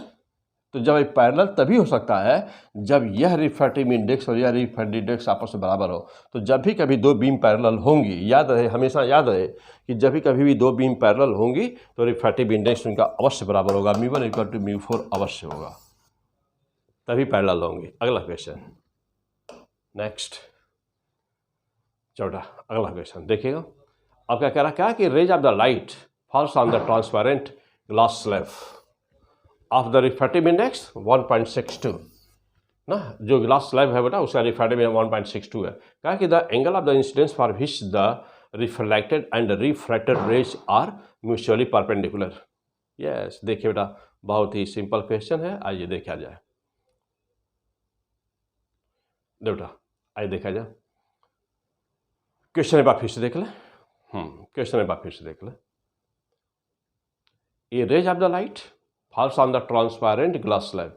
तो जब ये पैरेलल तभी हो सकता है जब यह रिफ्रैक्टिव इंडेक्स और यह रिफ्रैक्टिव इंडेक्स आपस में बराबर हो। तो जब भी कभी दो बीम पैरेलल होंगी, याद रहे, हमेशा याद रहे कि जब भी कभी भी दो बीम पैरेलल होंगी तो रिफ्रैक्टिव इंडेक्स उनका अवश्य बराबर होगा, μ1 = μ4 अवश्य होगा, तभी पैरेलल होंगे। अगला क्वेश्चन, नेक्स्ट चौथा अगला क्वेश्चन देखिएगा। अब क्या कह रहा, क्या कि rays of the light falls on the transparent glass slab of the refractive index 1.62 ना, जो ग्लास स्लैब है बेटा उसका रिफ्रैक्टिव इंडेक्स 1.62 है। कहा कि the angle of the incidence for which the reflected and refracted rays are mutually perpendicular. Yes, देखिए बेटा बहुत ही सिंपल क्वेश्चन है, आइए देखा जाए। बेटा आइए देखा जाए, क्वेश्चन एक बार फिर से देख ले, क्वेश्चन एक बार फिर से देख ले। A rays of the light falls on the transparent glass slab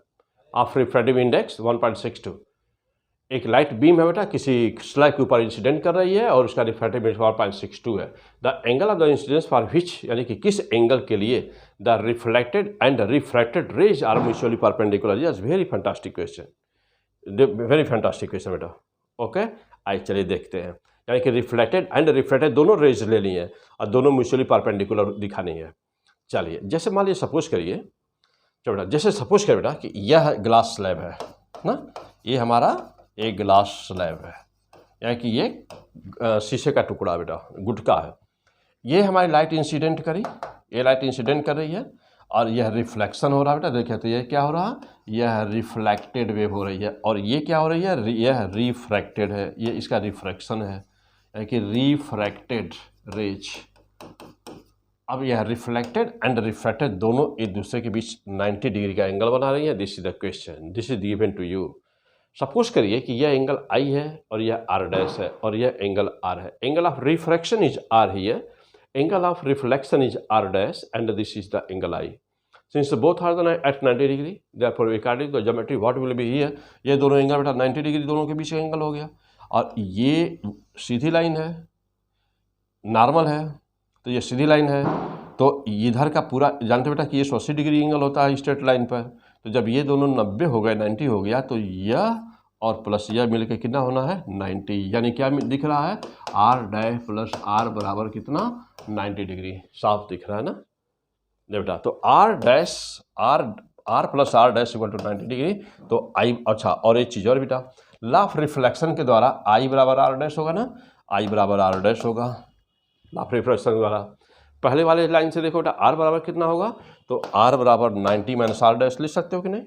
of refractive index 1.62, एक लाइट बीम है बेटा किसी स्लैब के ऊपर इंसिडेंट कर रही है और उसका रिफ्रैक्टिव इंडेक्स 1.62 है। The angle of the incidence for which, यानी कि किस एंगल के लिए the reflected and refracted rays are mutually perpendicular. Yes, very fantastic question, very fantastic question बेटा। ओके, आइए चलिए देखते हैं। यानी कि रिफ्लेक्टेड एंड रिफ्रैक्टेड दोनों रेज ले ली है और दोनों म्यूचुअली परपेंडिकुलर दिखानी है। चलिए, जैसे मान लीजिए सपोज करिए, चलो बेटा जैसे सपोज करें बेटा कि यह ग्लास स्लैब है ना, ये हमारा एक ग्लास स्लैब है, यानी कि ये शीशे का टुकड़ा बेटा, गुटका है। ये हमारी लाइट इंसिडेंट करी, ये लाइट इंसिडेंट कर रही है और यह रिफ्लेक्शन हो रहा है बेटा। देखिए तो ये क्या हो रहा है, यह रिफ्लेक्टेड वेव हो रही है, और ये क्या हो रही है, यह रिफ्रैक्टेड है, ये इसका रिफ्रैक्शन है, यानी कि रिफ्रैक्टेड रेज। अब यह रिफ्लेक्टेड एंड रिफ्रैक्टेड दोनों एक दूसरे के बीच 90 डिग्री का एंगल बना रही है। This is the question, this is given to you. Suppose करिए कि यह एंगल I है और यह R डैश है और यह एंगल R है। Angle of refraction is R here, angle of reflection is R dash and this is the angle I। Since both are at 90 degree, therefore according to geometry what will be here, ये दोनों angle बेटा 90 degree दोनों के बीच का angle हो गया। और ये सीधी लाइन है, नॉर्मल है, तो ये सीधी लाइन है, तो इधर का पूरा जानते बेटा कि ये 180 डिग्री एंगल होता है स्ट्रेट लाइन पर। तो जब ये दोनों 90 हो गए, 90 हो गया, तो यह और प्लस यह मिलकर कितना होना है, 90। यानी क्या दिख रहा है, R डैश प्लस R बराबर कितना, 90 डिग्री। साफ दिख रहा है ना बेटा। तो R dash R plus R dash equal to 90 degree. तो I, अच्छा और एक चीज़ और बेटा, लॉ ऑफ रिफ्लेक्शन के द्वारा I बराबर R डैश होगा ना, I बराबर R डैश होगा लॉ ऑफ रिफ्लेक्शन के द्वारा। पहले वाले लाइन से देखो बेटा R बराबर कितना होगा, तो R बराबर 90 माइनस R डैश लिख सकते हो कि नहीं।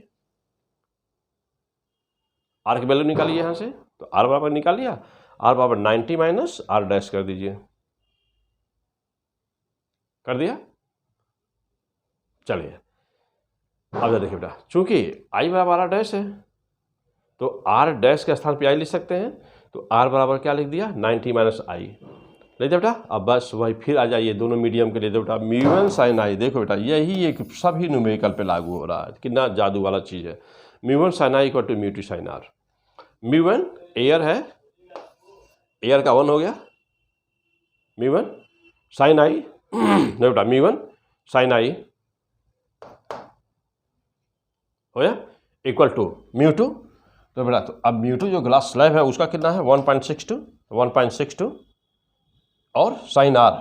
R की वैल्यू निकालिए यहाँ से, तो R बराबर निकाल लिया, R बराबर 90 माइनस R डैश कर दीजिए, कर दिया। चलिए अब जरा देखिए बेटा, चूंकि आई बराबर आर डैश है तो आर डैश के स्थान पे आई लिख सकते हैं, तो आर बराबर क्या लिख दिया 90 माइनस आई लिख दिया बेटा। अब बस वही फिर आ जाइए दोनों मीडियम के लिए बेटा, म्यू1 साइन आई। देखो बेटा यही एक सभी न्यूमेरिकल पे लागू हो रहा है, कितना जादू वाला चीज़ है। म्यू1 साइन आई इक्वल टू म्यू2 साइन आर। म्यू1 एयर है, एयर का 1 हो गया, म्यू1 साइन आई देखो बेटा म्यू1 साइन आई हो गया इक्वल टू म्यू2। तो बेटा तो अब म्यू2 जो ग्लास स्लैब है उसका कितना है 1.62 और साइन आर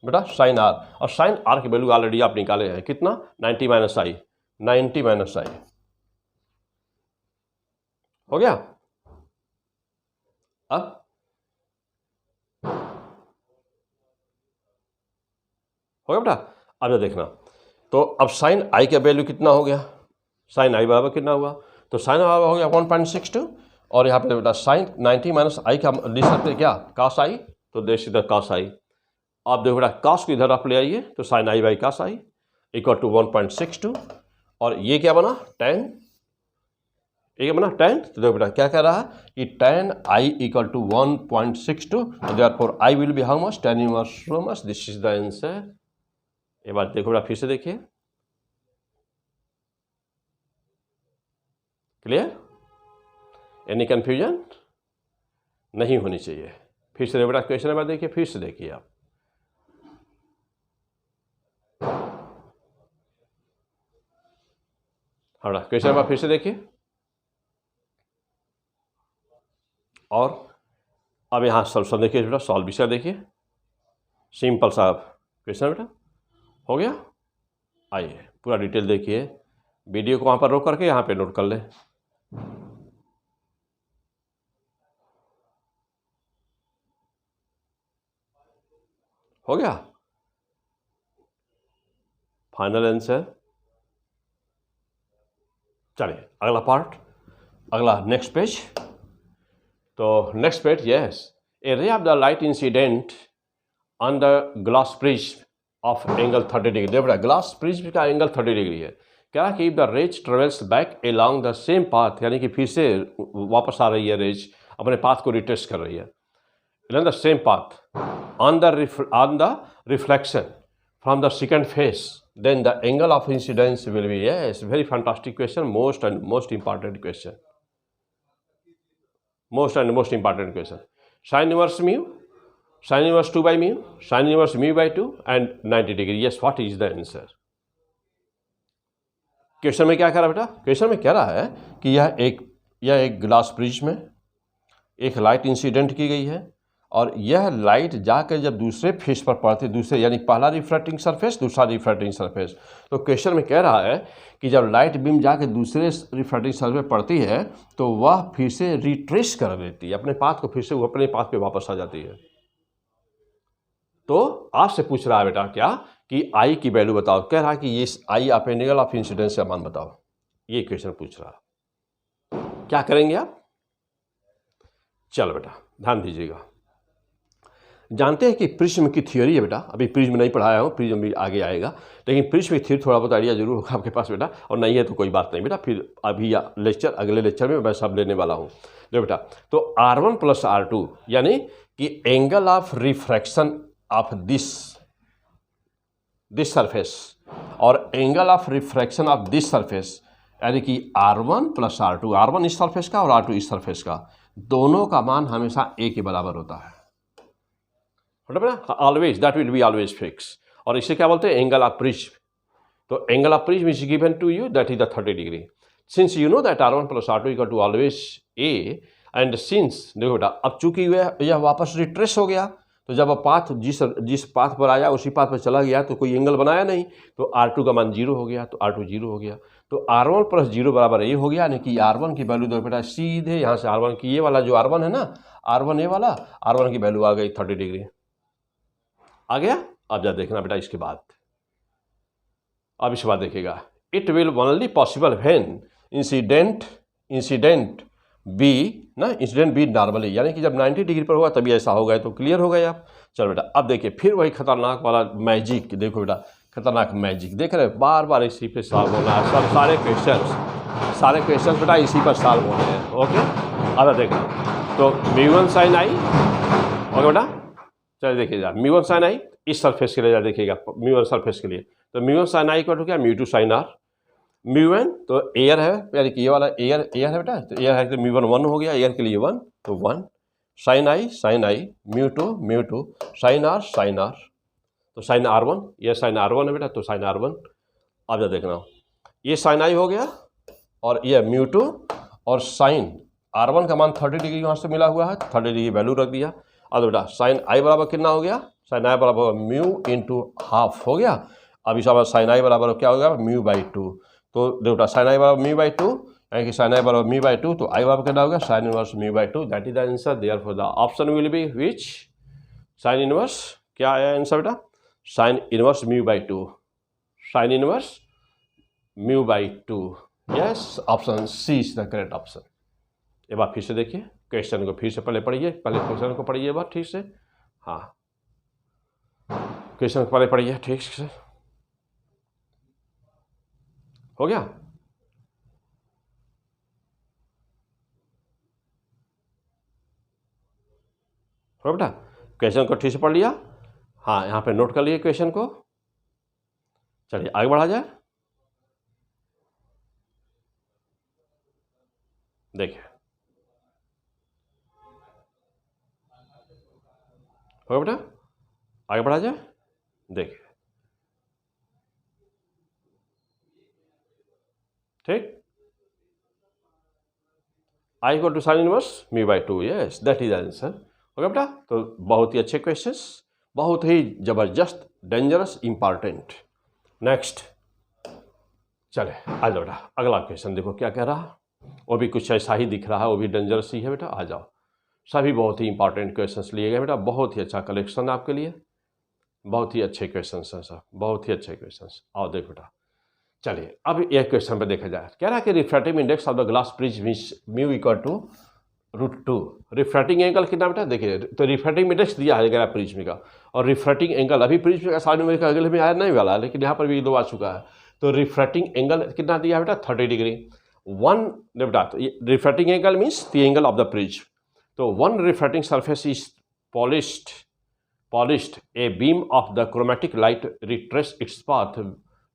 बेटा साइन आर, और साइन आर की वैल्यू ऑलरेडी आप निकाले हैं कितना 90 माइनस आई हो गया। अब हो गया बेटा। अब ये देखना, तो अब साइन आई का वैल्यू कितना हो गया, साइन आई बराबर कितना हुआ, तो साइन बराबर हो गया 1.62 और यहाँ पे बेटा साइन 90 माइनस आई का लिख सकते क्या कास आई, तो देख सीधा कास आई। आप देखो बेटा कास को इधर आप ले आइए तो sine i by cos i equal to 1.62 और ये क्या बना tan, ये बना tan। तो देखो बेटा क्या कह रहा है कि tan i equal to 1.62, therefore i will be how much tan inverse row much, this is the answer. ये बात देखो बेटा फिर से देखिए, क्लियर, एनी कंफ्यूजन नहीं होनी चाहिए। फिर से बेटा क्वेश्चन नंबर देखिए, फिर से देखिए आप, हाँ बेटा क्वेश्चन नंबर फिर से देखिए। और अब यहाँ सॉल्यूशन देखिए बेटा, सॉल्व विषय देखिए, सिंपल सा क्वेश्चन बेटा हो गया। आइए पूरा डिटेल देखिए, वीडियो को वहाँ पर रोक करके यहाँ पे नोट कर लें। हो गया फाइनल आंसर। चलिए अगला पार्ट, अगला नेक्स्ट पेज। तो next page, yes, a ray of the light incident on the glass prism of angle 30 degree. देखो बेटा ग्लास प्रिज्म का एंगल 30 डिग्री है, क्या कि the rays travels back along the same path, यानी कि फिर से वापस आ रही है रेज, अपने पाथ को रिट्रेस कर रही है, along the same path on the reflection from the second phase, then the angle of incidence will be, yes, very fantastic question, most important question, most important question. Sin inverse mu, sin inverse 2 by mu, sin inverse mu by 2 and 90 degree. Yes, what is the answer? Question में क्या कह रहा है बेटा, question में कह रहा है कि यह एक ग्लास प्रिज्म में एक लाइट इंसिडेंट की गई है और यह लाइट जाकर जब दूसरे फेस पर पड़ती है, दूसरे यानी पहला रिफ्लेक्टिंग सरफेस दूसरा रिफ्लेक्टिंग सरफेस, तो क्वेश्चन में कह रहा है कि जब लाइट बीम जाकर दूसरे रिफ्लेक्टिंग सरफेस पर पड़ती है तो वह फिर से रिट्रेस कर देती है अपने पाथ को, फिर से वो अपने पाथ पे वापस आ जाती है। तो आपसे पूछ रहा है बेटा क्या कि आई की वैल्यू बताओ, कह रहा है कि ये आई आप एंगल ऑफ इंसिडेंस का मान बताओ, ये क्वेश्चन पूछ रहा है। क्या करेंगे आप, चलो बेटा ध्यान दीजिएगा। जानते हैं कि प्रिज्म की थियोरी है बेटा, अभी प्रिज्म नहीं पढ़ाया हूँ, प्रिज्म भी आगे आएगा, लेकिन प्रिज्म की थियोरी थोड़ा बहुत आइडिया जरूर होगा आपके पास बेटा, और नहीं है तो कोई बात नहीं बेटा, फिर अभी लेक्चर अगले लेक्चर में मैं सब लेने वाला हूँ। देखो बेटा तो R1 प्लस R2 यानी कि angle of refraction of this surface और angle of refraction of this surface, यानी कि R1 प्लस R2, R1 इस सरफेस का और R2 इस सरफेस का, दोनों का मान हमेशा A के बराबर होता है, always, that will be always fix. और इसे क्या बोलते हैं, एंगल ऑफ प्रिज्म। तो angle of prism is given to you, that is the 30 degree. Since you know that R1 plus R2 equal to always A, and since देखो बेटा अब चूंकि यह वापस रिट्रेस हो गया, तो जब पाथ जिस पाथ पर आया उसी पाथ पर चला गया तो कोई एंगल बनाया नहीं, तो R2 का मान 0 हो गया, तो R2 0 हो गया, तो R1 प्लस 0 बराबर A हो गया, यानी कि R1 की वैल्यू देखो बेटा सीधे यहाँ से R1 की, ये वाला जो R1 है ना, R1 ये वाला, R1 की वैल्यू आ गई 30 डिग्री आ गया। अब जा देखना बेटा इसके बाद, अब इसके बाद देखिएगा, it will only possible when incident be normally, यानी कि जब 90 डिग्री पर होगा तभी ऐसा होगा, तो क्लियर हो गए आप। चलो बेटा अब देखिए फिर वही खतरनाक वाला मैजिक, देखो बेटा खतरनाक मैजिक देख रहे हैं, बार बार इसी पे सॉल्व होना है, सब सारे क्वेश्चन बेटा इसी पर सॉल्व होने हैं। ओके, अब देखना तो म्यू1 साइन आई, ओके बेटा, चलिए देखिए यार म्यू1 साइन आई इस सरफेस के लिए यार देखिएगा, म्यू1 सरफेस के लिए तो म्यू1 साइन आई इक्वल टू क्या, म्यू2 साइन आर। म्यू1 तो एयर है, यानी कि ये वाला एयर है बेटा, तो एयर है तो म्यू1 1 हो गया, एयर के लिए 1 तो 1, साइन आई म्यू2 साइन आर, तो साइन R1, ये साइन R1 है बेटा, तो साइन R1। अब जब देखना ये साइन आई हो गया और ये म्यू2 और साइन R1 का मान 30 डिग्री वहाँ से मिला हुआ है, 30 डिग्री वैल्यू रख दिया। अब बेटा साइन आई बराबर कितना हो गया, साइन आई बराबर म्यू इंटू हाफ हो गया। अब इस साइन आई बराबर क्या हो गया, म्यू बाई 2, तो बेटा साइन आई बराबर म्यू बाई 2, यानी कि साइन आई बराबर म्यू बाई 2, तो आई बराबर कितना हो गया, sine inverse mu by 2, that is the answer. Therefore the option will be which, sine inverse, क्या आया आंसर बेटा, sine inverse mu by 2, sine inverse mu by 2, yes, option c is the correct option. एक बार फिर से देखिए question को, फिर से पहले पढ़िए, पहले क्वेश्चन को पढ़िए एक बार ठीक से, हाँ क्वेश्चन को पहले पढ़िए ठीक से, हो गया। हो बेटा, क्वेश्चन को ठीक से पढ़ लिया, हाँ यहाँ पे नोट कर लिए क्वेश्चन को, चलिए आगे बढ़ा जाए। देखिए हो बेटा, आगे बढ़ा जाए। देखिए ठीक, I equal to sine inverse mu by 2, yes that is answer. हो गया बेटा, तो बहुत ही अच्छे क्वेश्चंस, बहुत ही जबरदस्त, डेंजरस, इंपॉर्टेंट। नेक्स्ट चले आ जाओ बेटा, अगला क्वेश्चन देखो क्या कह रहा, वो भी कुछ ऐसा ही दिख रहा है, वो भी डेंजरस ही है बेटा। आ जाओ, सभी बहुत ही इंपॉर्टेंट क्वेश्चंस लिए गए बेटा, बहुत ही अच्छा कलेक्शन आपके लिए, बहुत ही अच्छे क्वेश्चंस हैं सर, बहुत ही अच्छे क्वेश्चंस। आओ देखो बेटा, चलिए अब एक क्वेश्चन पे देखा जाए, कह रहा है कि refractive index of the glass prism means mu equal to √2। Refracting angle कितना बेटा, देखिए तो रिफ्रैक्टिंग इंडेक्स दिया है प्रिज्म का, और रिफ्रैक्टिंग एंगल अभी प्रिज्म का साइड में अगले में आया नहीं वाला, लेकिन यहाँ पर भी 2 आ चुका है। तो रिफ्रैक्टिंग एंगल कितना दिया है बेटा, 30 डिग्री। 1 बेटा, तो refracting angle means the angle of the prism, तो 1 refracting surface is polished a beam of the chromatic light retrace its path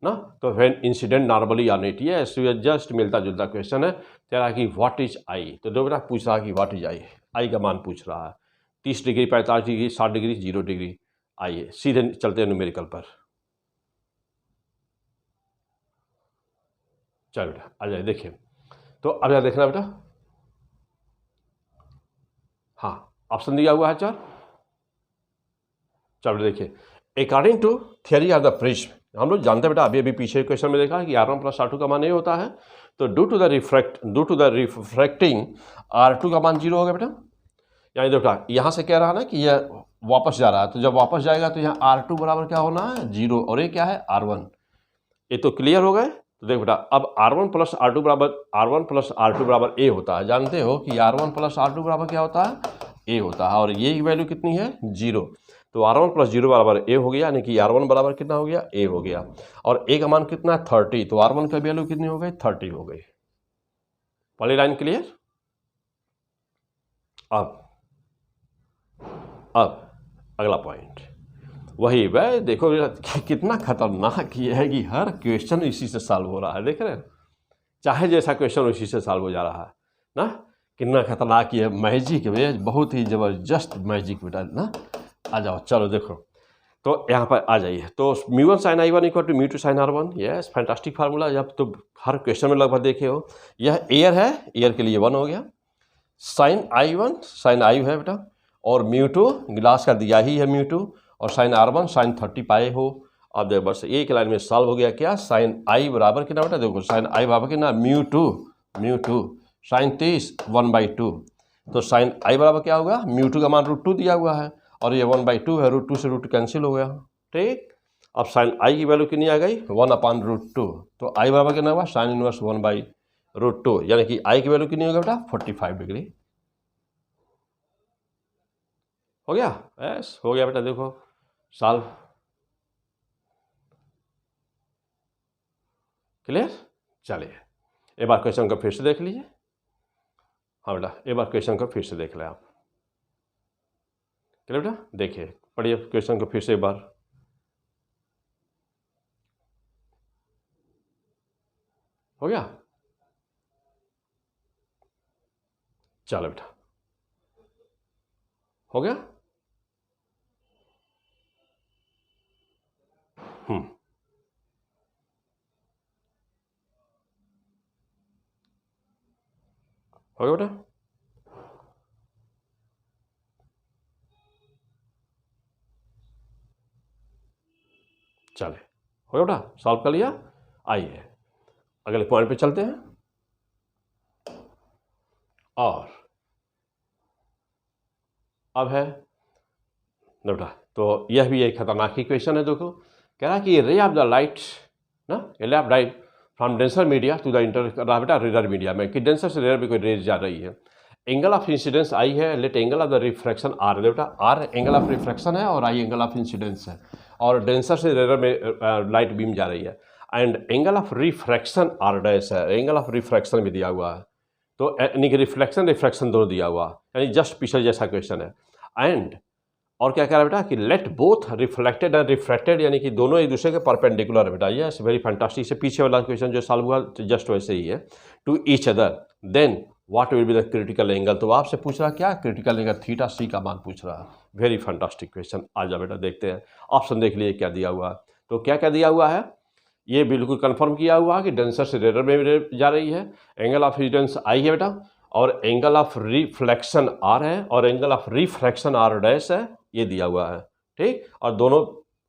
ना, तो when incident normally on it, yes ये जस्ट मिलता जुलता क्वेश्चन है। तेरा कि व्हाट इज आई, तो दो बेटा पूछ रहा कि व्हाट इज आई, आई का मान पूछ रहा है, 30 डिग्री 45 डिग्री 60 डिग्री 0 डिग्री। आइए सीधे चलते हैं न्यूमेरिकल पर, चल बेटा आ जाए देखिए, तो अब यह देखना बेटा, हाँ ऑप्शन दिया हुआ है 4, चलो देखिए according to theory of the prism, हम लोग जानते हैं बेटा, अभी पीछे क्वेश्चन में देखा कि R1 + R2 का मान ये होता है, तो do to the refracting R2 का मान 0 हो गया बेटा। यानी बेटा यहाँ से कह रहा है ना कि यह वापस जा रहा है, तो जब वापस जाएगा तो यहाँ R2 बराबर क्या होना है, 0, और ये क्या है R1। ये तो क्लियर हो गए। तो देख बेटा अब R1 + R2 बराबर A होता है, जानते हो कि R1 + R2 बराबर क्या होता है, A होता है, और ये की वैल्यू कितनी है 0, तो R1 + 0 बराबर A हो गया, यानी कि R1 बराबर कितना हो गया, A हो गया, और A का मान कितना है 30, तो R1 का वैल्यू कितनी हो गई, 30 हो गई। पहली लाइन क्लियर। अब अगला पॉइंट वही वह देखो कितना खतरनाक ये है कि हर क्वेश्चन इसी से सॉल्व हो रहा है, देख रहे हैं, चाहे जैसा क्वेश्चन उसी से सॉल्व हो जा रहा है ना, कितना खतरनाक ये मैजिक है, बहुत ही जबरदस्त मैजिक बेटा ना। आ जाओ चलो देखो, तो यहाँ पर आ जाइए, तो म्यू1 sin I1 = म्यू2 sin R1, yes fantastic formula, जब तो हर क्वेश्चन में लगभग देखे हो। यह एयर है, एयर के लिए 1 हो गया, sin I1 sin I है बेटा, और म्यू2 ग्लास का दिया ही है म्यू2, और sin R1 sin 30 पाए हो। अब देखो बस एक लाइन में सॉल्व हो गया, क्या sin I बराबर कितना बेटा, देखो sin I बराबर कितना, म्यू2 sin 30 1/2, तो sin I बराबर क्या होगा, म्यू2 का मान √2 दिया हुआ है, और ये 1/2 है, √2 से √2 कैंसिल हो गया, ठीक। अब sin I की वैल्यू कितनी आ गई, 1/√2, तो I बराबर कितना हुआ, sin इनवर्स 1/√2, यानी कि I की वैल्यू कितनी होगा बेटा, 45 डिग्री। हो गया, यस हो गया बेटा, देखो सॉल्व। क्लियर? चलिए एक बार क्वेश्चन को फिर से देख लीजिए। हाँ बेटा एक बार क्वेश्चन को फिर से देख लें आप। क्लियर बेटा? देखिए पढ़िए क्वेश्चन को फिर से एक बार। हो गया? चलो बेटा हो गया। हो गया बेटा? चले हो गया बेटा? सॉल्व कर लिया। आइए अगले पॉइंट पे चलते हैं। और अब है बेटा, तो यह भी एक खतरनाक इक्वेशन है। देखो कह रहा है कि रे ऑफ द लाइट ना, ray of light from denser media to the inter बेटा रेडर मीडिया में, कि डेंसर से रेडर में कोई रेज जा रही है। एंगल ऑफ इंसिडेंस आई है, let angle of the refraction r. बेटा आर एंगल ऑफ रिफ्रैक्शन है और आई एंगल ऑफ इंसिडेंस है, और डेंसर से रेडर में लाइट बीम जा रही है। And angle of refraction r dash है, एंगल ऑफ रिफ्रैक्शन भी दिया हुआ है। तो यानी कि रिफ्लेक्शन दोनों दिया हुआ, यानी जस्ट पिछले जैसा क्वेश्चन है। एंड और क्या कह रहा है बेटा कि let both reflected and refracted, यानी कि दोनों एक दूसरे के परपेंडिकुलर है बेटा। ये वेरी फैंटास्टिक। से पीछे वाला क्वेश्चन जो सॉल्व हुआ जस्ट वैसे ही है। To each other then what will be the critical angle. तो आपसे पूछ रहा क्या क्रिटिकल एंगल थीटा सी का मान पूछ रहा है। Very fantastic question. आ जा बेटा देखते हैं ऑप्शन देख लिए क्या दिया हुआ है। तो क्या क्या दिया हुआ है, ये बिल्कुल कंफर्म किया हुआ है कि डेंसर से रेडर में जा रही है। एंगल ऑफ इंसिडेंस आई है बेटा, और एंगल ऑफ रिफ्लेक्शन आर है, और angle of refraction r dash है, ये दिया हुआ है। ठीक, और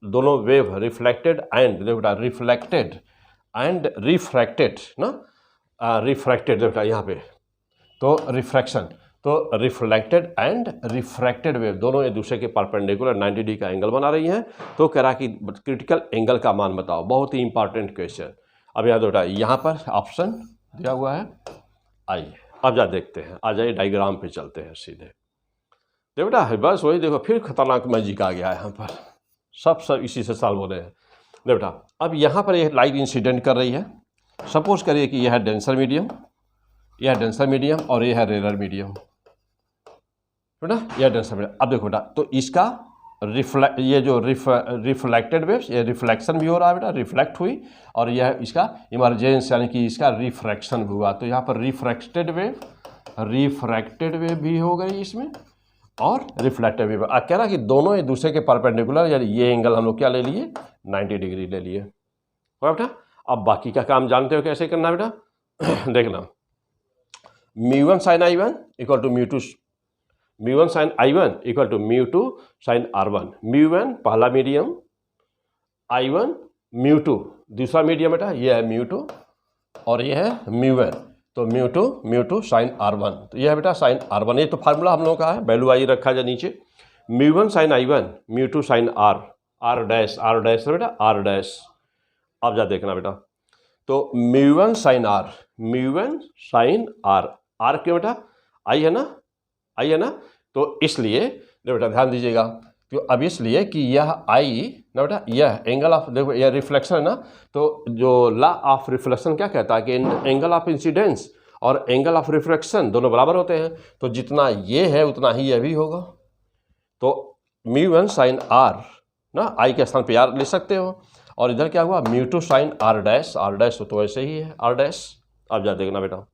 दोनों वेव रिफ्लेक्टेड एंड बेटा रिफ्लेक्टेड एंड रिफ्रैक्टेड ना, रिफ्रैक्टेड बेटा यहाँ पे तो रिफ्रैक्शन, तो रिफ्लेक्टेड एंड रिफ्रैक्टेड वेव दोनों एक दूसरे के परपेंडिकुलर 90 डिग्री का एंगल बना रही हैं। तो कह रहा कि क्रिटिकल एंगल का मान बताओ। बहुत ही इंपॉर्टेंट क्वेश्चन। अब याद बेटा यहाँ पर ऑप्शन दिया हुआ है। आइए अब जा देखते हैं, आ जाइए डायग्राम पे चलते हैं सीधे। देखो बेटा बस वही देखो फिर खतरनाक मैजिक आ गया है यहाँ पर। सब इसी से सॉल्व हो रहे हैं। देखो बेटा अब यहाँ पर यह लाइट इंसिडेंट कर रही है। सपोज करिए कि यह है डेंसर मीडियम, यह है डेंसर मीडियम और यह है रेडर मीडियम बेटा, यह डेंसर मीडियम। अब देखो बेटा तो इसका ये जो रिफ्लेक्टेड वेव्स, ये रिफ्लेक्शन भी हो रहा है बेटा, रिफ्लेक्ट हुई, और यह इसका इमरजेंस यानी कि इसका रिफ्रैक्शन भी हुआ। तो यहाँ पर रिफ्रैक्टेड वेव भी हो गई इसमें, और रिफ्लेक्टेड वेव। कह रहा कि दोनों एक दूसरे के परपेंडिकुलर, यानी ये एंगल हम लोग क्या ले लिए 90 डिग्री ले लिए। हो बेटा अब बाकी का काम जानते हो कैसे करना बेटा। देखना μ1 sin I1 equal to μ2 μ1 sin I1 equal to μ2 sin R1। μ1 पहला मीडियम, I1 μ2 दूसरा मीडियम बेटा, ये है μ2 और ये है μ1। तो μ2 sin R1, तो ये है बेटा sin R1। ये तो फार्मूला हम लोगों का है, वैल्यू आई रखा जाए नीचे। μ1 sin I1 μ2 sin R dash बेटा R डैश। अब जा देखना बेटा तो μ1 sin R R क्यों बेटा आई है ना, तो इसलिए बेटा ध्यान दीजिएगा। तो अब इसलिए कि यह आई ना बेटा, यह एंगल ऑफ देखो यह रिफ्लेक्शन है ना, तो जो लॉ ऑफ रिफ्लेक्शन क्या कहता है कि एंगल ऑफ इंसिडेंस और एंगल ऑफ रिफ्लेक्शन दोनों बराबर होते हैं। तो जितना ये है उतना ही यह भी होगा। तो μ1 sin R ना, आई के स्थान पे R ले सकते हो, और इधर क्या हुआ μ2 sin R डैश तो वैसे ही है R डैश। अब जा देखना बेटा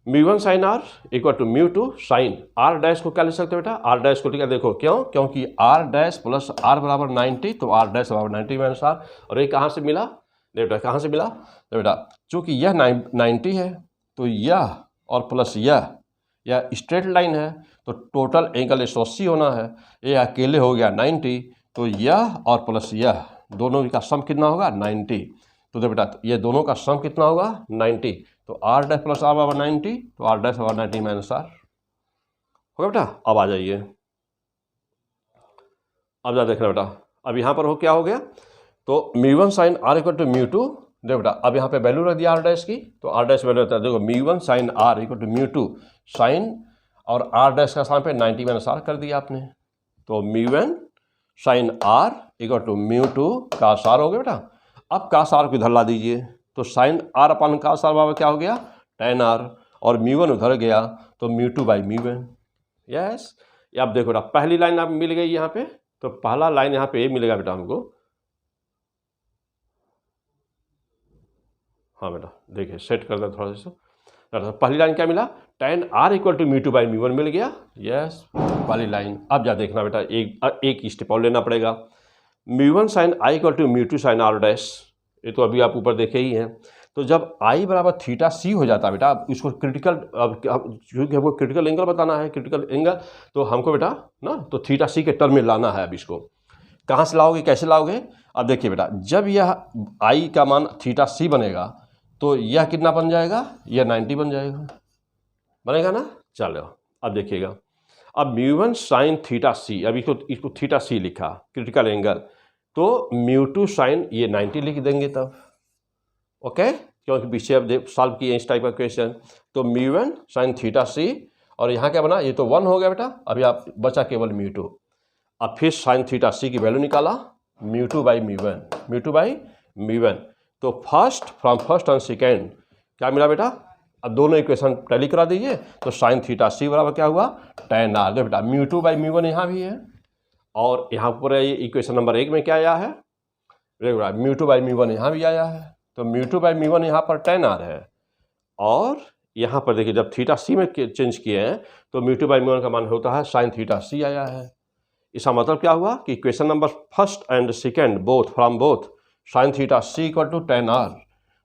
μ1 sin R equal to μ2 sin R dash को क्या ले सकते हो बेटा R डैश को। ठीक है देखो क्यों, क्योंकि R डैश प्लस R बराबर 90, तो R डैश बराबर 90 माइनस R। और ये कहाँ से मिला बेटा, कहाँ से मिला बेटा, चूँकि यह 90 है तो यह और प्लस यह स्ट्रेट लाइन है, तो टोटल एंगल 180 होना है। ये अकेले हो गया 90, तो यह और प्लस यह दोनों का सम कितना होगा 90। तो देखो बेटा ये दोनों का सम कितना होगा 90, तो R डैश प्लस R बराबर 90, तो R डैश बराबर 90 माइनस R हो गया बेटा। अब आ जाइए, अब जा देखना बेटा अब यहाँ पर क्या हो गया, तो μ1 sin R इक्वल टू μ2। देखो बेटा अब यहाँ पे वैल्यू रख दिया R डैश की, तो R डैश वैल्यू रहता है देखो μ1 sin R equal to μ2 sin, और R डैश का स्थान पे 90 माइनस R कर दिया आपने। तो μ1 sin R equal to μ2 cos R हो गया बेटा। अब cos R को इधर ला दीजिए, तो साइन आर अपन का सार बराबर क्या हो गया, tan r, और म्यू1 उधर गया तो म्यू2 बाई म्यू1। यस, अब देखो बेटा पहली लाइन आप मिल गई यहाँ पे, तो पहला लाइन यहाँ पे मिलेगा बेटा हमको। हाँ बेटा देखिए सेट कर दें थोड़ा सा, पहली लाइन क्या मिला, tan r इक्वल टू म्यू2 बाई म्यू1 मिल गया। यस, पहली लाइन। अब जा देखना बेटा एक स्टेप और लेना पड़ेगा। म्यू1 साइन आई इक्वल टू म्यू2 साइन आर डैश, ये तो अभी आप ऊपर देखे ही हैं। तो जब आई बराबर थीटा सी हो जाता है बेटा, अब इसको क्रिटिकल, क्योंकि हमको क्रिटिकल एंगल बताना है, क्रिटिकल एंगल तो हमको बेटा ना तो थीटा सी के टर्म में लाना है। अब इसको कहाँ से लाओगे, कैसे लाओगे? अब देखिए बेटा जब यह आई का मान थीटा सी बनेगा तो यह कितना बन जाएगा, यह 90 बन जाएगा, बनेगा ना। चलो अब देखिएगा, अब म्यू1 साइन थीटा सी, अब इसको थीटा सी लिखा क्रिटिकल एंगल, तो म्यू2 साइन ये 90 लिख देंगे तब। ओके, क्योंकि पीछे अब सॉल्व किए इस टाइप का क्वेश्चन। तो म्यू1 साइन थीटा सी, और यहाँ क्या बना, ये तो 1 हो गया बेटा, अभी आप बचा केवल म्यू2। अब फिर साइन थीटा सी की वैल्यू निकाला, म्यू2 बाई म्यू1, म्यू2 बाई म्यू1। तो फ्रॉम फर्स्ट एंड सेकेंड क्या मिला बेटा, अब दोनों इक्वेशन टैली करा दीजिए, तो साइन थीटा सी बराबर क्या हुआ, tan r। देखो बेटा म्यू2 बाई म्यू1 यहाँ भी है, और यहाँ पर इक्वेशन नंबर 1 में क्या आया है, देखो म्यू2 बाई म्यू1 यहाँ भी आया है, तो म्यू2 बाई म्यू1 यहाँ पर tan r है, और यहाँ पर देखिए जब थीटा सी में चेंज किए हैं तो म्यू2 बाई म्यू1 का मान होता है साइन थीटा सी आया है। इसका मतलब क्या हुआ कि equation number first and second both from both sine theta C equal to tan r,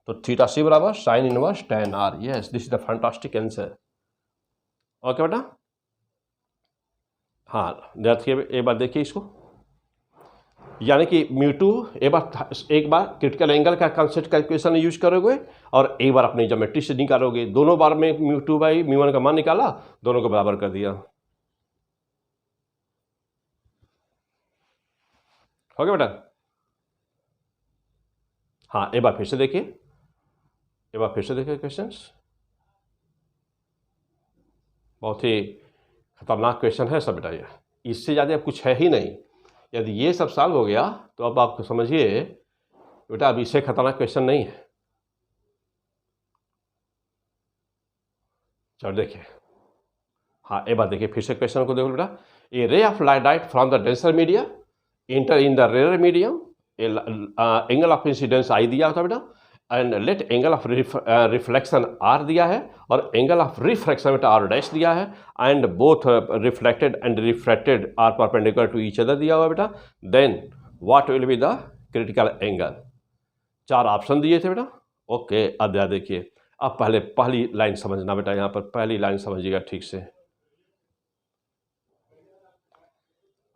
तो थीटा सी बराबर sine inverse tan r। Yes, this is the fantastic answer. Okay बेटा, हाँ देखिए एक बार देखिए इसको, यानी कि म्यू2 एक बार क्रिटिकल एंगल का कंसेप्ट कैलकुलेशन यूज करोगे, और एक बार अपनी ज्योमेट्री से निकालोगे। दोनों बार में म्यू2 बाई म्यू1 का मान निकाला, दोनों को बराबर कर दिया। हो गया बेटा, हाँ एक बार फिर से देखिए, एक बार फिर से देखिए क्वेश्चंस, बहुत ही खतरनाक क्वेश्चन है सब बेटा, ये इससे ज़्यादा अब कुछ है ही नहीं। यदि ये सब सॉल्व हो गया तो अब आप समझिए बेटा अब इससे खतरनाक क्वेश्चन नहीं है। चलो देखिए, हाँ एक बार देखिए फिर से क्वेश्चन को देखो बेटा। A ray of light from the denser media enter in the rare medium, angle of incidence I दिया होता बेटा, and let angle of reflection R दिया है, और एंगल ऑफ रिफ्रैक्शन बेटा आर डैश दिया है, and both reflected and refracted are perpendicular to each other दिया हुआ बेटा। Then what will be the critical angle, 4 option दिए थे बेटा। ओके, अब याद देखिए, अब पहले पहली लाइन समझना बेटा, यहाँ पर पहली लाइन समझिएगा ठीक से।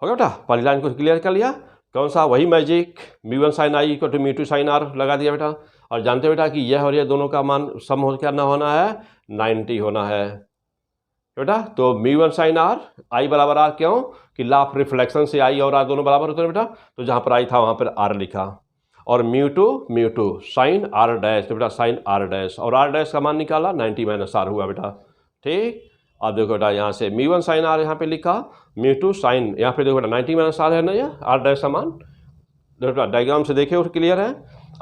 हो गया बेटा, पहली लाइन को क्लियर कर लिया। कौन सा, वही मैजिक, म्यू1 साइन आई इक्वल टू म्यू2 साइन आर लगा दिया बेटा, और जानते बेटा कि यह और यह दोनों का मान सम हो क्या ना होना है, 90 होना है बेटा। तो म्यू1 साइन आर, आई बराबर आर, क्यों कि लॉ ऑफ रिफ्लेक्शन से आई और आर दोनों बराबर होते हैं बेटा, तो जहाँ पर आई था वहाँ पर आर लिखा, और म्यू2 साइन आर डैश, तो बेटा साइन आर डैश, और आर डैश का मान निकाला 90 माइनस आर हुआ बेटा। ठीक, अब देखो बेटा यहाँ से म्यू1 साइन आर यहाँ पे लिखा, म्यू2 साइन, यहाँ पे देखो बेटा 90 माइनस आर है ना, ये आर डैश का मान, देखो बेटा डायग्राम से देखे और क्लियर है।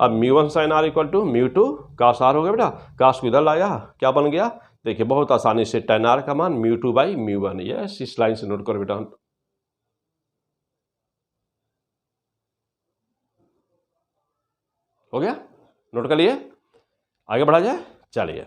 अब म्यू1 साइन आर इक्वल टू म्यू2 कास आर हो गया बेटा, कास को इधर लाया, क्या बन गया, देखिए बहुत आसानी से tan r का मान म्यू2 बाई म्यू1। यस, इस लाइन से नोट करो बेटा। हो गया, नोट कर लिए, आगे बढ़ा जाए। चलिए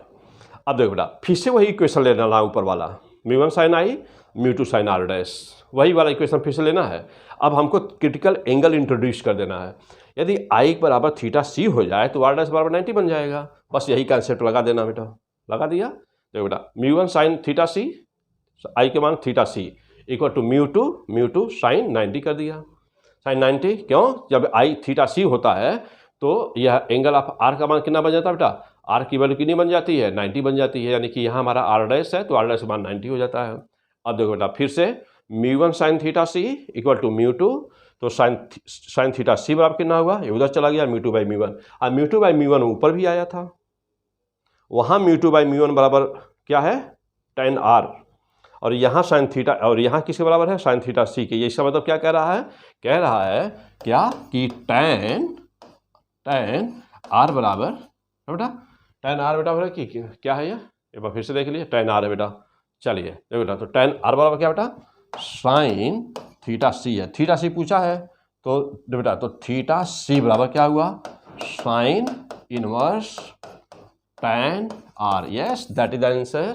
अब देखो बेटा फिर से वही इक्वेशन लेना है, ऊपर वाला म्यू1 साइन आई म्यू2 साइन आर डैश, वही वाला इक्वेशन फिर से लेना है। अब हमको क्रिटिकल एंगल इंट्रोड्यूस कर देना है। यदि आई बराबर थीटा सी हो जाए तो आर डैश बराबर 90 बन जाएगा, बस यही कंसेप्ट लगा देना बेटा। लगा दिया, देखो बेटा म्यू1 साइन थीटा सी, आई के मान थीटा सी इक्वल टू म्यू2 साइन 90 कर दिया, साइन 90, क्यों जब आई थीटा सी होता है तो यह एंगल ऑफ आर का मान कितना बन जाता है बेटा, आर की वैल्यू कितनी बन जाती है, 90 बन जाती है, यानी कि यहाँ हमारा आर डैश है तो आर डैश मान 90 हो जाता है। अब देखो बेटा फिर से म्यू1 sine theta C equal to म्यू2, तो साइन थीटा सी बराबर कितना हुआ, ये उधर चला गया म्यू2 बाई म्यू1, और म्यू2 बाई म्यू1 ऊपर भी आया था, वहाँ म्यू2 बाई म्यू1 बराबर क्या है, tan r, और यहाँ साइन थीटा, और यहाँ किसके बराबर है, साइन थीटा सी के। इसका मतलब क्या कह रहा है क्या कि tan r बराबर है बेटा। tan r बेटा कि क्या है ये, एक बार फिर से देख लीजिए, tan r है बेटा। चलिए देखो बेटा, तो tan r बराबर क्या बेटा, साइन थीटा सी है, थीटा सी पूछा है तो बेटा, तो थीटा सी बराबर क्या हुआ, sign inverse tan r। Yes, that is the answer.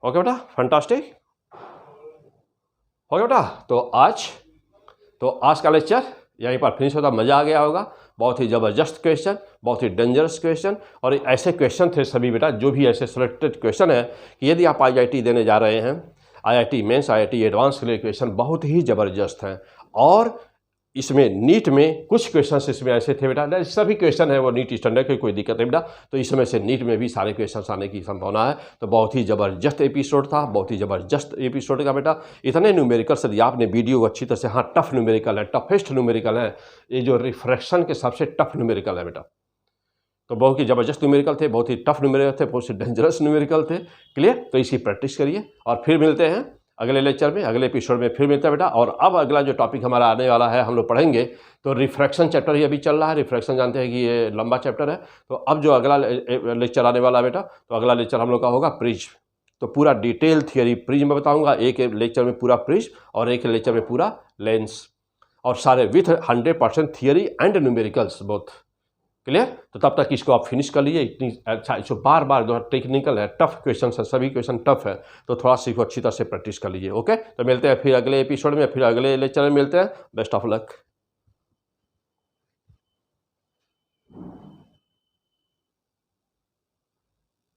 Okay बेटा, फैंटास्टिक हो गया बेटा। तो आज का लेक्चर यहीं पर फिनिश होता, मज़ा आ गया होगा। बहुत ही ज़बरदस्त क्वेश्चन, बहुत ही डेंजरस क्वेश्चन, और ऐसे क्वेश्चन थे सभी बेटा, जो भी ऐसे सिलेक्टेड क्वेश्चन है कि यदि आप IIT देने जा रहे हैं, IIT मेंस, IIT एडवांस के लिए क्वेश्चन बहुत ही ज़बरदस्त हैं। और इसमें नीट में कुछ क्वेश्चंस इसमें ऐसे थे बेटा, सभी क्वेश्चन है वो नीट स्टैंडर्ड की, कोई दिक्कत नहीं बेटा। तो इसमें से नीट में भी सारे क्वेश्चंस आने की संभावना है। तो बहुत ही ज़बरदस्त एपिसोड था, बहुत ही ज़बरदस्त एपिसोड का बेटा। इतने न्यूमेरिकल से दिया आपने वीडियो अच्छी तरह से। हाँ, टफ न्यूमेरिकल है, टफेस्ट न्यूमेरिकल है, ये जो रिफ्रैक्शन के सबसे टफ न्यूमेरिकल है बेटा। तो बहुत ही ज़बरदस्त न्यूमेरिकल थे, बहुत ही टफ न्यूमेरिकल थे, बहुत ही डेंजरस न्यूमेरिकल थे। क्लियर? तो इसी प्रैक्टिस करिए और फिर मिलते हैं अगले लेक्चर में, अगले एपिसोड में फिर मिलता है बेटा। और अब अगला जो टॉपिक हमारा आने वाला है, हम लोग पढ़ेंगे तो रिफ्रैक्शन चैप्टर ही अभी चल रहा है। रिफ्रैक्शन जानते हैं कि ये लंबा चैप्टर है। तो अब जो अगला लेक्चर आने वाला है बेटा, तो अगला लेक्चर हम लोग का होगा प्रिज्म। तो पूरा डिटेल थियरी प्रिज्म में बताऊंगा, एक लेक्चर में पूरा प्रिज्म और एक लेक्चर में पूरा लेंस, और सारे with 100% theory and numericals both. Clear? तो तब तक इसको आप फिनिश कर लीजिए। इतनी अच्छा, इसको बार बार जो टेक्निकल है, टफ क्वेश्चन है, सभी क्वेश्चन टफ है, तो थोड़ा सा इसको अच्छी तरह से प्रैक्टिस कर लीजिए। ओके, तो मिलते हैं फिर अगले एपिसोड में, फिर अगले लेक्चर में मिलते हैं। Best of luck.